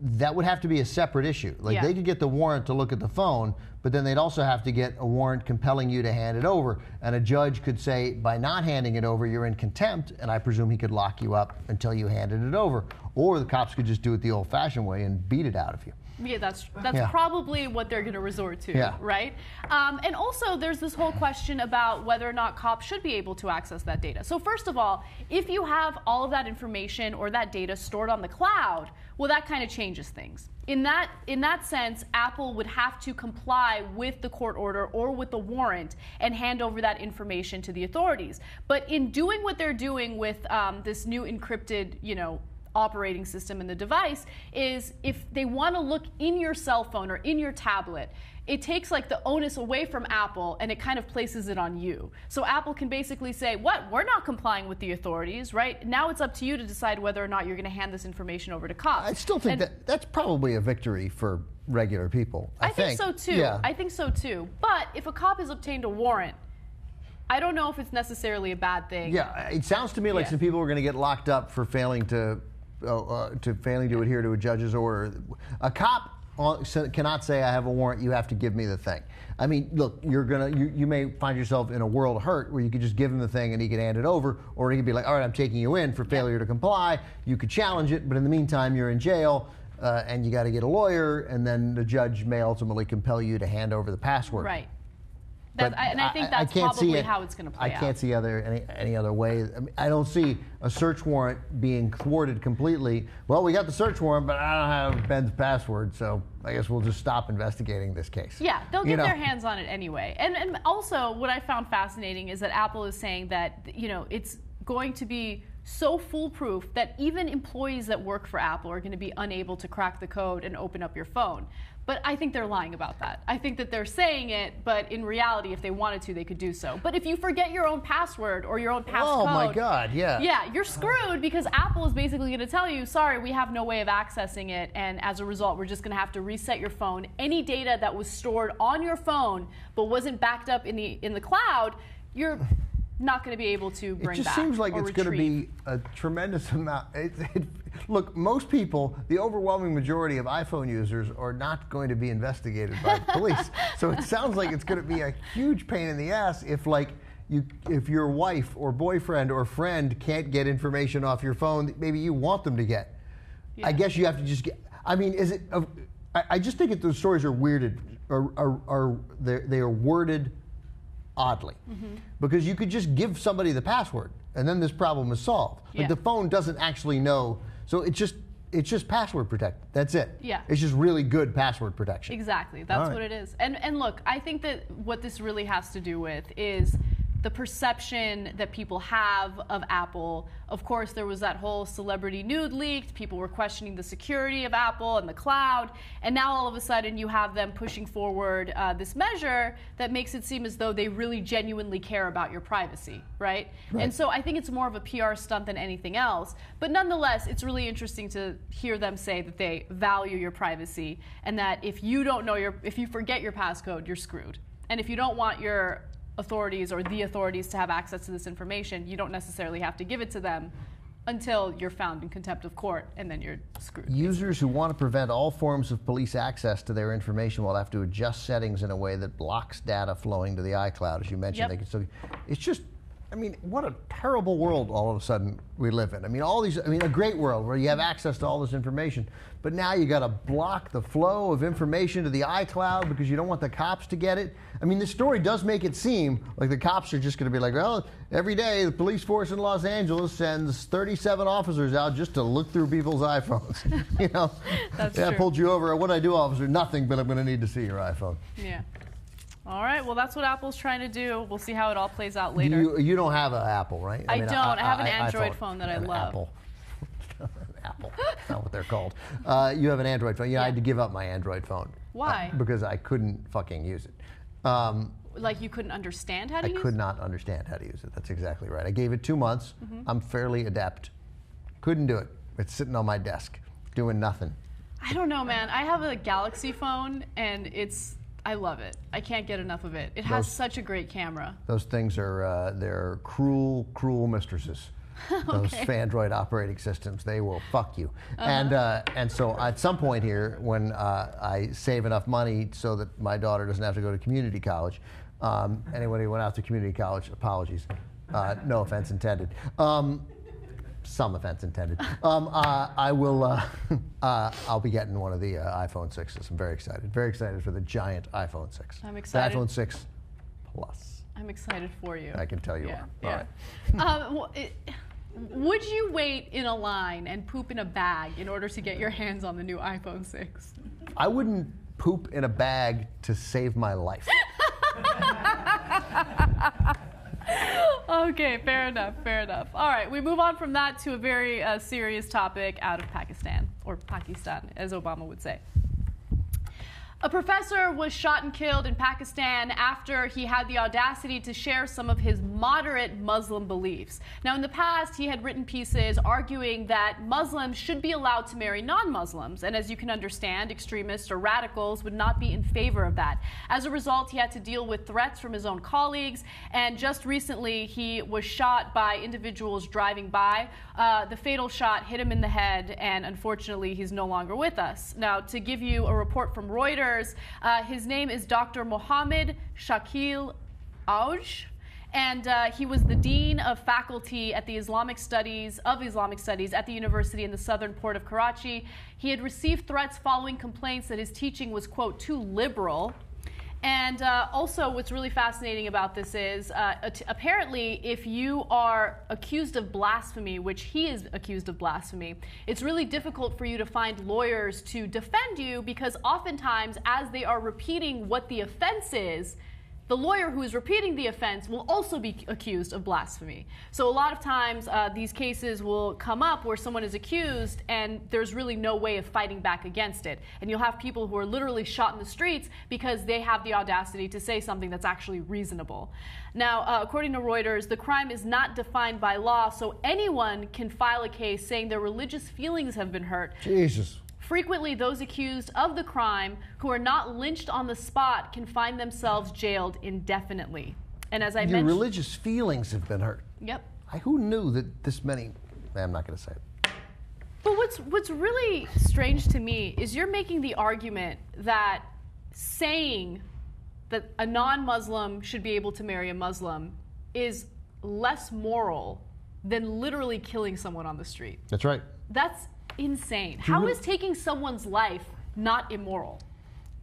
that would have to be a separate issue. Like, they could get the warrant to look at the phone, but then they'd also have to get a warrant compelling you to hand it over. And a judge could say, by not handing it over, you're in contempt, and I presume he could lock you up until you handed it over. Or the cops could just do it the old-fashioned way and beat it out of you. Yeah, that's probably what they're going to resort to, right? And also, there's this whole question about whether or not cops should be able to access that data. So first of all, if you have all of that information or that data stored on the cloud, well, that kind of changes things. In that sense, Apple would have to comply with the court order or with the warrant and hand over that information to the authorities. But in doing what they're doing with this new encrypted, operating system in the device, is if they want to look in your cell phone or in your tablet, it takes like the onus away from Apple and it kind of places it on you. So Apple can basically say, we're not complying with the authorities, right? Now it's up to you to decide whether or not you're going to hand this information over to cops. I still think that's probably a victory for regular people. I think so too. Yeah. I think so too. But if a cop has obtained a warrant, I don't know if it's necessarily a bad thing. Yeah, it sounds to me like some people are going to get locked up for failing to adhere to a judge's order. A cop cannot say, I have a warrant, you have to give me the thing. I mean, look, you may find yourself in a world of hurt where you could just give him the thing and he could hand it over, or he could be like, all right, I'm taking you in for failure to comply. You could challenge it, but in the meantime, you're in jail and you got to get a lawyer, and then the judge may ultimately compel you to hand over the password. Right. I think that's probably how it's going to play out. I can't see any other way. I mean, I don't see a search warrant being thwarted completely. Well, we got the search warrant, but I don't have Ben's password, so I guess we'll just stop investigating this case. Yeah, they'll get their hands on it anyway. And also, what I found fascinating is that Apple is saying that it's going to be so foolproof that even employees that work for Apple are going to be unable to crack the code and open up your phone. But I think they're lying about that. I think that they're saying it, but in reality, if they wanted to, they could do so. But if you forget your own password or your own passcode, oh my God, yeah, you're screwed, because Apple is basically going to tell you, sorry, we have no way of accessing it, and as a result, we're just going to have to reset your phone. Any data that was stored on your phone but wasn't backed up in the cloud, you're not going to be able to bring back. It just seems like it's going to be a tremendous amount. Look, most people, the overwhelming majority of iPhone users, are not going to be investigated by the police. So it sounds like it's going to be a huge pain in the ass if your wife or boyfriend or friend can't get information off your phone that maybe you want them to get. Yeah. I guess you have to just get. I mean, is it? I just think those stories are weirded. They are worded oddly, because you could just give somebody the password and then this problem is solved. Like the phone doesn't actually know, so it's just password protected. That's it. Yeah. It's just really good password protection. Exactly. That's what it is. And look, I think that what this really has to do with is the perception that people have of Apple. Of course, there was that whole celebrity nude leaked. People were questioning the security of Apple and the cloud. And now all of a sudden you have them pushing forward this measure that makes it seem as though they really genuinely care about your privacy, right? And so I think it's more of a PR stunt than anything else. But nonetheless, it's really interesting to hear them say that they value your privacy and that if you don't know if you forget your passcode, you're screwed. And if you don't want your authorities or the authorities to have access to this information, you don't necessarily have to give it to them until you're found in contempt of court, and then you're screwed. Users who want to prevent all forms of police access to their information will have to adjust settings in a way that blocks data flowing to the iCloud, as you mentioned. They can still, it's just, I mean, what a terrible world all of a sudden we live in. I mean, a great world where you have access to all this information, but now you got to block the flow of information to the iCloud because you don't want the cops to get it. I mean, this story does make it seem like the cops are just going to be like, well, every day the police force in Los Angeles sends 37 officers out just to look through people's iPhones. You know, That's I true. pulled you over. What do I do, officer? Nothing, but I'm going to need to see your iPhone. Yeah. All right, well, that's what Apple's trying to do. We'll see how it all plays out later. You don't have an Apple, right? I don't. I have an Android iPhone. phone that I An love. Apple. Apple. That's not what they're called. You have an Android phone. Yeah, I had to give up my Android phone. Why? Because I couldn't fucking use it. Like you couldn't understand how to I use could it? not understand how to use it. That's exactly right. I gave it 2 months. I'm fairly adept. Couldn't do it. It's sitting on my desk, doing nothing. I don't know, man. I have a Galaxy phone, and I love it. I can't get enough of it. It has such a great camera. Those things are they're cruel, cruel mistresses. Those Android operating systems, they will fuck you. And so at some point here, when I save enough money so that my daughter doesn't have to go to community college, anyone who went out to community college, apologies. No offense intended. Some offense intended. I will. I'll be getting one of the iPhone 6s. I'm very excited. Very excited for the giant iPhone 6. I'm excited. The iPhone 6 Plus. I'm excited for you. I can tell you Yeah, are. yeah. All right. Would you wait in a line and poop in a bag in order to get your hands on the new iPhone 6? I wouldn't poop in a bag to save my life. Okay, fair enough, fair enough. All right, we move on from that to a very serious topic out of Pakistan, or Pakistan, as Obama would say. A professor was shot and killed in Pakistan after he had the audacity to share some of his moderate Muslim beliefs. Now, in the past, he had written pieces arguing that Muslims should be allowed to marry non-Muslims, and as you can understand, extremists or radicals would not be in favor of that. As a result, he had to deal with threats from his own colleagues, and just recently, he was shot by individuals driving by. The fatal shot hit him in the head, and unfortunately, he's no longer with us. Now, to give you a report from Reuters, his name is Dr. Mohammed Shakil Auj, and he was the dean of faculty at the Islamic Studies at the university in the southern port of Karachi. He had received threats following complaints that his teaching was, quote, too liberal. And also, what's really fascinating about this is, apparently, if you are accused of blasphemy, which he is accused of blasphemy, it's really difficult for you to find lawyers to defend you because oftentimes, as they are repeating what the offense is, the lawyer who is repeating the offense will also be accused of blasphemy. So a lot of times these cases will come up where someone is accused and there's really no way of fighting back against it. And you'll have people who are literally shot in the streets because they have the audacity to say something that's actually reasonable. Now, according to Reuters, the crime is not defined by law, so anyone can file a case saying their religious feelings have been hurt. Jesus. Frequently, those accused of the crime who are not lynched on the spot can find themselves jailed indefinitely. And as I Your mentioned, religious feelings have been hurt. Yep. Who knew that this many? I'm not going to say it. But what's really strange to me is you're making the argument that saying that a non-Muslim should be able to marry a Muslim is less moral than literally killing someone on the street. That's right. That's insane. How is taking someone's life not immoral?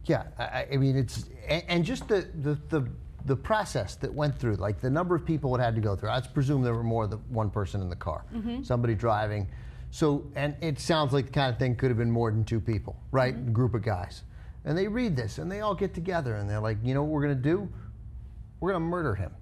Yeah, I mean, it's and just the process that went through, like the number of people it had to go through. I presume there were more than one person in the car, somebody driving. So, and it sounds like the kind of thing could have been more than two people, right? A group of guys. And they read this and they all get together and they're like, you know what we're going to do? We're going to murder him.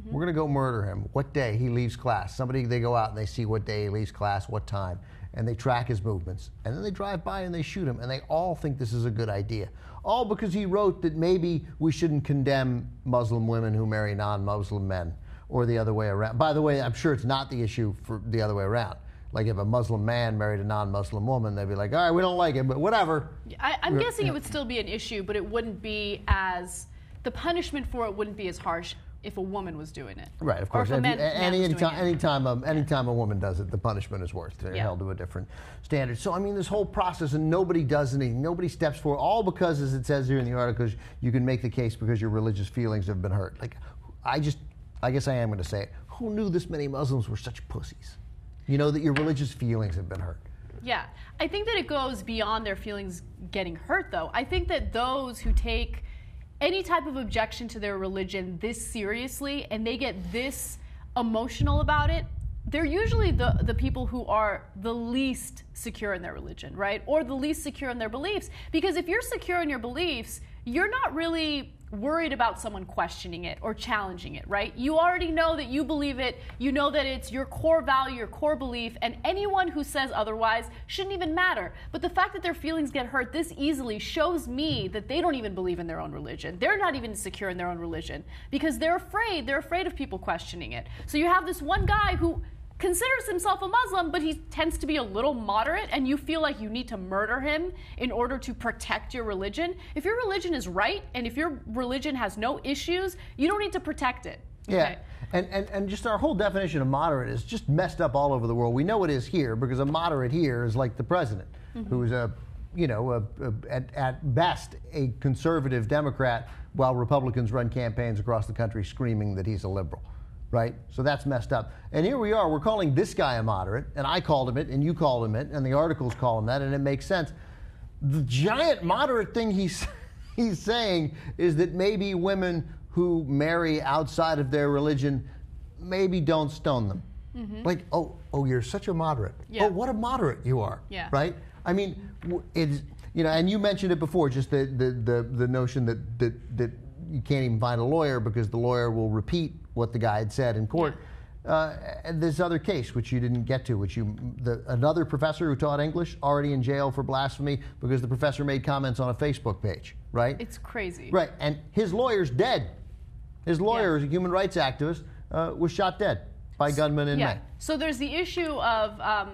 We're going to go murder him. What day he leaves class? They go out and they see what day he leaves class, what time, and they track his movements. And then they drive by and they shoot him, and they all think this is a good idea. All because he wrote that maybe we shouldn't condemn Muslim women who marry non-Muslim men, or the other way around. By the way, I'm sure it's not the issue for the other way around. Like if a Muslim man married a non-Muslim woman, they'd be like, all right, we don't like it, but whatever. I'm guessing it would still be an issue, but it wouldn't be as, the punishment for it wouldn't be as harsh if a woman was doing it. Right, of course. Anytime a woman does it, the punishment is worse. They're held to a different standard. So, I mean, this whole process, and nobody does anything. Nobody steps forward, all because, as it says here in the article, you can make the case because your religious feelings have been hurt. Like, I guess I am going to say it. Who knew this many Muslims were such pussies? You know, that your religious feelings have been hurt. Yeah. I think that it goes beyond their feelings getting hurt, though. I think that those who take any type of objection to their religion this seriously and they get this emotional about it, they're usually the people who are the least secure in their religion, right? Or the least secure in their beliefs. Because if you're secure in your beliefs, you're not really worried about someone questioning it or challenging it, right? You already know that you believe it, you know that it's your core value, your core belief, and anyone who says otherwise shouldn't even matter. But the fact that their feelings get hurt this easily shows me that they don't even believe in their own religion. They're not even secure in their own religion because they're afraid of people questioning it. So you have this one guy who considers himself a Muslim, but he tends to be a little moderate, and you feel like you need to murder him in order to protect your religion. If your religion is right, and if your religion has no issues, you don't need to protect it. Yeah, and just our whole definition of moderate is just messed up all over the world. We know it is here because a moderate here is like the president, who is at best a conservative Democrat, while Republicans run campaigns across the country screaming that he's a liberal. Right? So that's messed up. And here we are, we're calling this guy a moderate, and I called him it, and you called him it, and the articles call him that, and it makes sense. The giant moderate thing he's saying is that maybe women who marry outside of their religion, maybe don't stone them. Like, oh, you're such a moderate. Yeah. Oh, what a moderate you are. Yeah. Right? I mean, it's, and you mentioned it before, just the notion that you can't even find a lawyer because the lawyer will repeat what the guy had said in court. And this other case, which you didn't get to, another professor who taught English already in jail for blasphemy because the professor made comments on a Facebook page, right? It's crazy. Right, and his lawyer's dead. His lawyer, is a human rights activist, was shot dead by gunmen in May. So there's the issue of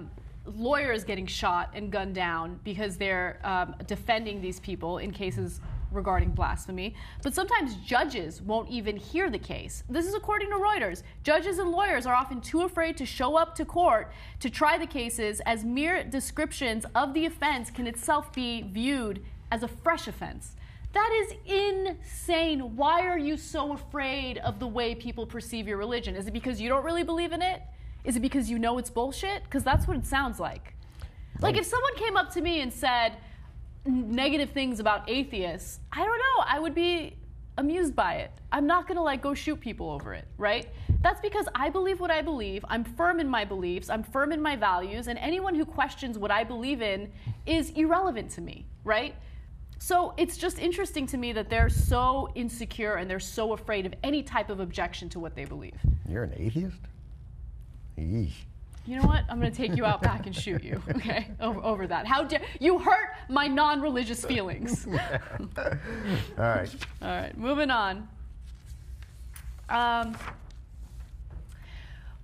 lawyers getting shot and gunned down because they're defending these people in cases regarding blasphemy, but sometimes judges won't even hear the case. This is according to Reuters. Judges and lawyers are often too afraid to show up to court to try the cases, as mere descriptions of the offense can itself be viewed as a fresh offense. That is insane. Why are you so afraid of the way people perceive your religion? Is it because you don't really believe in it? Is it because you know it's bullshit? Because that's what it sounds like. Like if someone came up to me and said negative things about atheists, I don't know, I would be amused by it. I'm not gonna go shoot people over it, right? That's because I believe what I believe. I'm firm in my beliefs. I'm firm in my values, and anyone who questions what I believe in is irrelevant to me, right? So it's just interesting to me that they're so insecure and they're so afraid of any type of objection to what they believe. You're an atheist? Eesh. You know what? I'm going to take you out back and shoot you, okay, over that. How dare you hurt my non-religious feelings. All right. All right, moving on.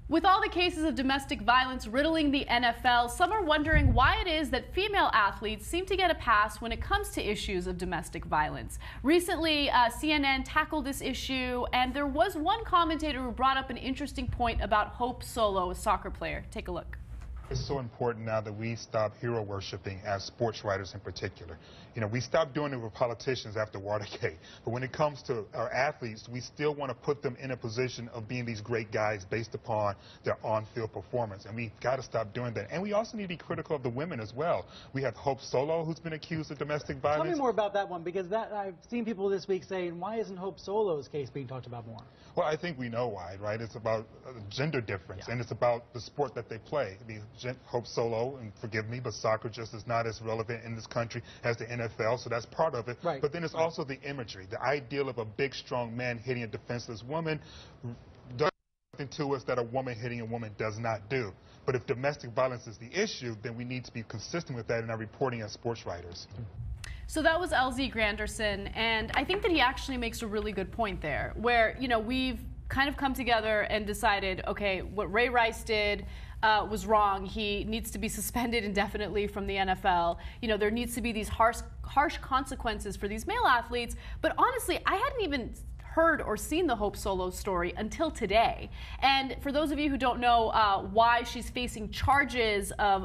With all the cases of domestic violence riddling the NFL, some are wondering why it is that female athletes seem to get a pass when it comes to issues of domestic violence. Recently, CNN tackled this issue, and there was one commentator who brought up an interesting point about Hope Solo, a soccer player. Take a look. It's so important now that we stop hero worshiping as sports writers in particular. You know, we stopped doing it with politicians after Watergate. But when it comes to our athletes, we still want to put them in a position of being these great guys based upon their on-field performance. And we've got to stop doing that. And we also need to be critical of the women as well. We have Hope Solo, who's been accused of domestic violence. Tell me more about that one, because I've seen people this week saying, why isn't Hope Solo's case being talked about more? Well, I think we know why, right? It's about gender difference, and it's about the sport that they play. I mean, Hope Solo, and forgive me, but soccer just is not as relevant in this country as the NFL, so that's part of it. But then it's also the imagery, the ideal of a big, strong man hitting a defenseless woman. to us that a woman hitting a woman does not do. But if domestic violence is the issue, then we need to be consistent with that in our reporting as sports writers. So that was LZ Granderson, and I think that he actually makes a really good point there, where, you know, we've kind of come together and decided, okay, what Ray Rice did was wrong. He needs to be suspended indefinitely from the NFL. You know, there needs to be these harsh consequences for these male athletes. But honestly, I hadn't even heard or seen the Hope Solo story until today. And for those of you who don't know why she's facing charges of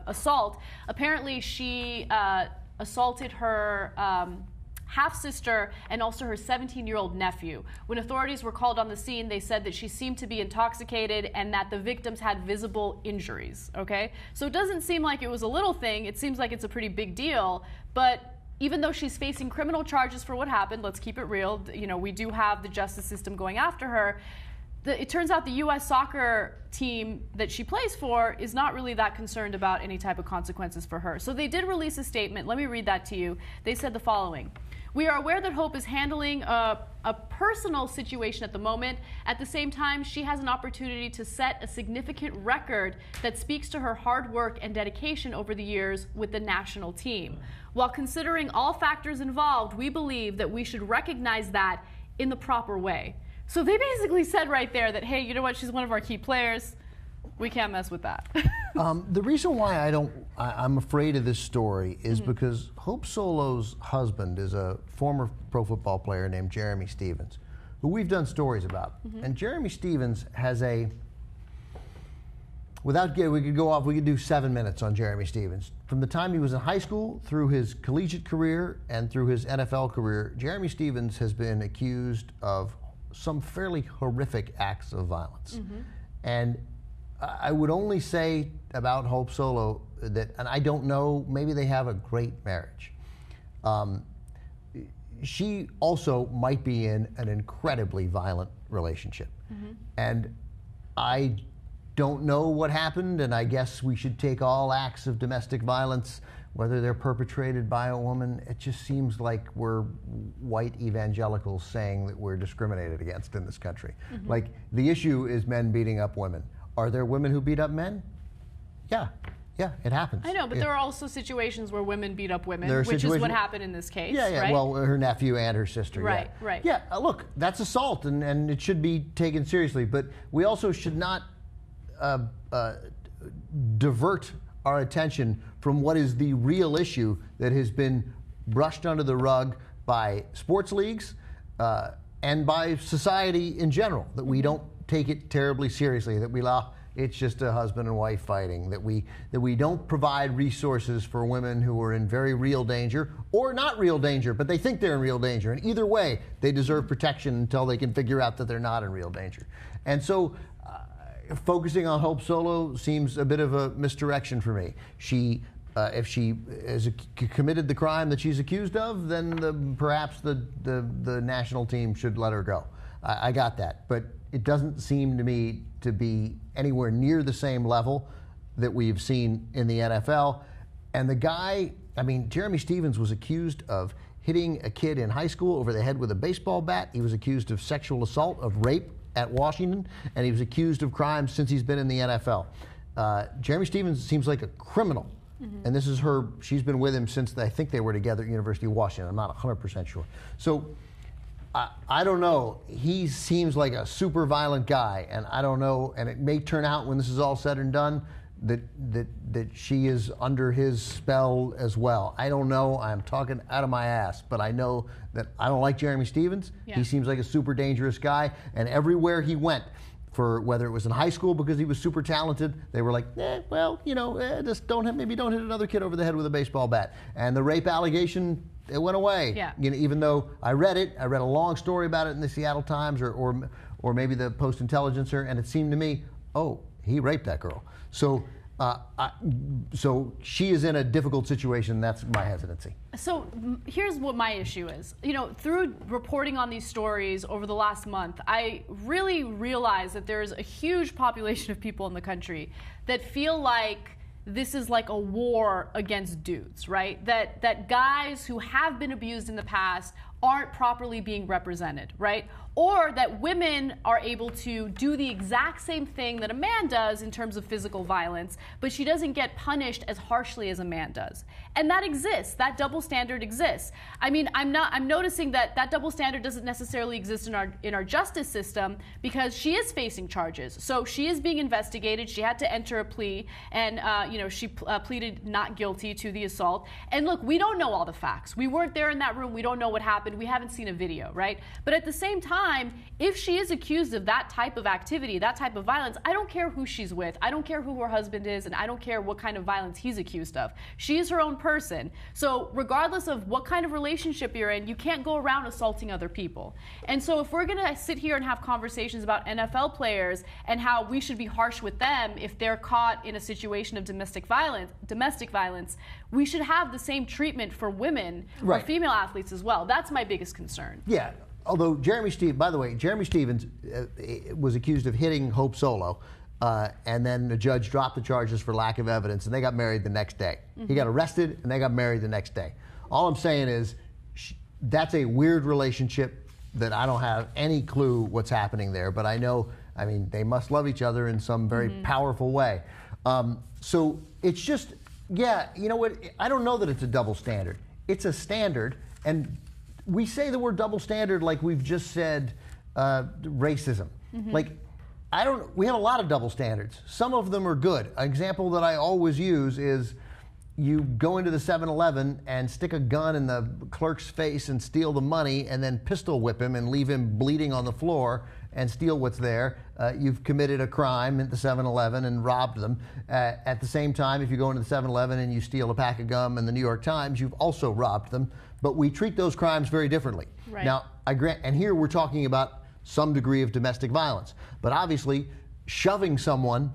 assault, apparently she assaulted her half-sister and also her 17-year-old nephew. When authorities were called on the scene, they said that she seemed to be intoxicated and that the victims had visible injuries, okay? So it doesn't seem like it was a little thing. It seems like it's a pretty big deal. But even though she's facing criminal charges for what happened, let's keep it real, you know, we do have the justice system going after her. It turns out the U.S. soccer team that she plays for is not really that concerned about any type of consequences for her. So they did release a statement. Let me read that to you. They said the following. We are aware that Hope is handling a personal situation at the moment. At the same time, she has an opportunity to set a significant record that speaks to her hard work and dedication over the years with the national team. While considering all factors involved, we believe that we should recognize that in the proper way. So they basically said right there that, hey, you know what, she's one of our key players. We can't mess with that. The reason why I'm afraid of this story is because Hope Solo's husband is a former pro football player named Jeremy Stevens, who we've done stories about. And Jeremy Stevens has a, we could go off, we could do 7 minutes on Jeremy Stevens. From the time he was in high school, through his collegiate career, and through his NFL career, Jeremy Stevens has been accused of some fairly horrific acts of violence. And I would only say about Hope Solo that, and I don't know, maybe they have a great marriage. She also might be in an incredibly violent relationship. And I don't know what happened, and I guess we should take all acts of domestic violence, whether they're perpetrated by a woman. It just seems like we're white evangelicals saying that we're discriminated against in this country. Like, the issue is men beating up women. Are there women who beat up men? Yeah, it happens. I know, but there are also situations where women beat up women, which is what happened in this case. Yeah, right? Well, her nephew and her sister. Right, yeah. right. Yeah, look, that's assault, and it should be taken seriously. But we also should not divert our attention from what is the real issue that has been brushed under the rug by sports leagues and by society in general, that we don't take it terribly seriously, that we allow it's just a husband and wife fighting, that we don't provide resources for women who are in very real danger or not real danger, but they think they're in real danger. And either way, they deserve protection until they can figure out that they're not in real danger. And so focusing on Hope Solo seems a bit of a misdirection for me. If she has committed the crime that she's accused of, then perhaps the national team should let her go. I got that, but it doesn't seem to me to be anywhere near the same level that we've seen in the NFL. And the guy, I mean, Jeremy Stevens was accused of hitting a kid in high school over the head with a baseball bat. He was accused of sexual assault, of rape at Washington, and he was accused of crimes since he's been in the NFL. Jeremy Stevens seems like a criminal. And this is she's been with him since I think they were together at University of Washington. I'm not 100% sure. So I don't know. He seems like a super violent guy, and I don't know, and it may turn out when this is all said and done that she is under his spell as well. I don't know. I'm talking out of my ass, but I know that I don't like Jeremy Stevens. Yeah. He seems like a super dangerous guy, and everywhere he went, for whether it was in high school because he was super talented, they were like, just maybe don't hit another kid over the head with a baseball bat. And the rape allegation, it went away. Yeah. Even though I read a long story about it in the Seattle Times or maybe the Post-Intelligencer, and it seemed to me, oh, he raped that girl. So so she is in a difficult situation. That's my hesitancy. So here's what my issue is. Through reporting on these stories over the last month, I really realized that there's a huge population of people in the country that feel like this is like a war against dudes, right? That guys who have been abused in the past aren't properly being represented, right? Or that women are able to do the exact same thing that a man does in terms of physical violence, but she doesn't get punished as harshly as a man does. And that exists. That double standard exists. I mean, I'm noticing that that double standard doesn't necessarily exist in our justice system, because she is facing charges. So she is being investigated. She had to enter a plea, and she pleaded not guilty to the assault. And look, we don't know all the facts. We weren't there in that room. We don't know what happened. We haven't seen a video, right? But at the same time, if she is accused of that type of activity, that type of violence, I don't care who she's with. I don't care who her husband is, and I don't care what kind of violence he's accused of. She is her own person. So regardless of what kind of relationship you're in, you can't go around assaulting other people. And so if we're going to sit here and have conversations about NFL players and how we should be harsh with them if they're caught in a situation of domestic violence, we should have the same treatment for women or female athletes as well. That's my biggest concern. Yeah. Although Jeremy Stevens was accused of hitting Hope Solo, and then the judge dropped the charges for lack of evidence, and they got married the next day. He got arrested, and they got married the next day. All I'm saying is that's a weird relationship that I don't have any clue what's happening there, but I know, I mean, they must love each other in some very powerful way. So it's just, yeah, you know what, I don't know that it's a double standard. It's a standard, and we say the word double standard like we've just said racism. Like, we have a lot of double standards. Some of them are good. An example that I always use is you go into the 7-Eleven and stick a gun in the clerk's face and steal the money, and then pistol whip him and leave him bleeding on the floor and steal what's there. You've committed a crime at the 7-Eleven and robbed them. At the same time, if you go into the 7-Eleven and you steal a pack of gum in the New York Times, you've also robbed them. But we treat those crimes very differently. Right. Now, I grant, and here we're talking about some degree of domestic violence. But obviously, shoving someone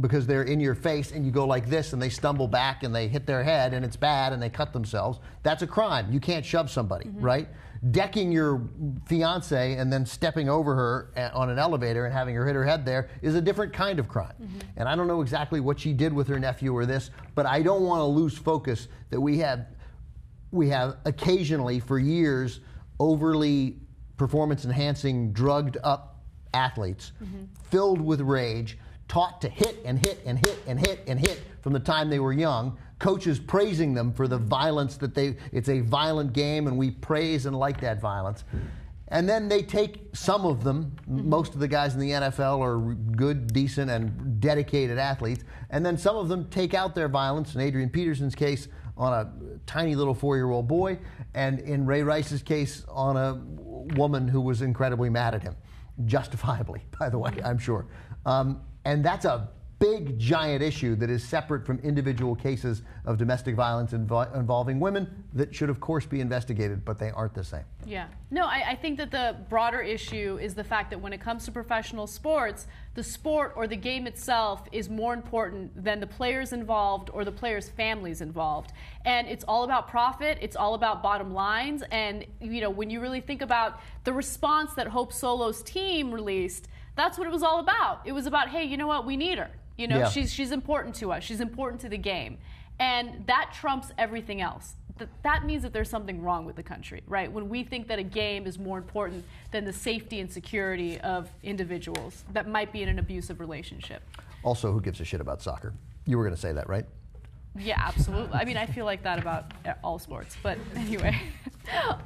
because they're in your face and you go like this and they stumble back and they hit their head and it's bad and they cut themselves, that's a crime. You can't shove somebody, right? Decking your fiance and then stepping over her on an elevator and having her hit her head there is a different kind of crime. And I don't know exactly what she did with her nephew or this, but I don't want to lose focus that we have occasionally for years overly performance-enhancing, drugged-up athletes filled with rage, taught to hit and hit and hit and hit and hit from the time they were young, coaches praising them for the violence that it's a violent game and we praise and like that violence. And then they take some of them, most of the guys in the NFL are good, decent, and dedicated athletes, and then some of them take out their violence, in Adrian Peterson's case, on a tiny little 4-year-old boy, and in Ray Rice's case, on a woman who was incredibly mad at him. Justifiably, by the way, I'm sure. And that's a big, giant issue that is separate from individual cases of domestic violence involving women that should, of course, be investigated, but they aren't the same. Yeah. No, I think that the broader issue is the fact that when it comes to professional sports, the sport or the game itself is more important than the players involved or the players' families involved. And it's all about profit. It's all about bottom lines. And, you know, when you really think about the response that Hope Solo's team released, that's what it was all about. It was about, hey, you know what, we need her. You know, she's important to us. She's important to the game. And that trumps everything else. That means that there's something wrong with the country, right? When we think that a game is more important than the safety and security of individuals that might be in an abusive relationship. Also, who gives a shit about soccer? You were going to say that, right? Yeah, absolutely. I mean, I feel like that about all sports. But anyway.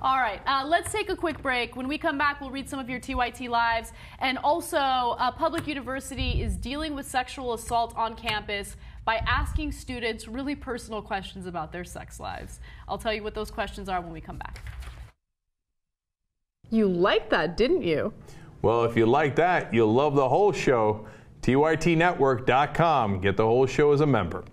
All right, let's take a quick break. When we come back, we'll read some of your TYT lives. And also, Public University is dealing with sexual assault on campus by asking students really personal questions about their sex lives. I'll tell you what those questions are when we come back. You liked that, didn't you? Well, if you like that, you'll love the whole show. TYTnetwork.com. Get the whole show as a member.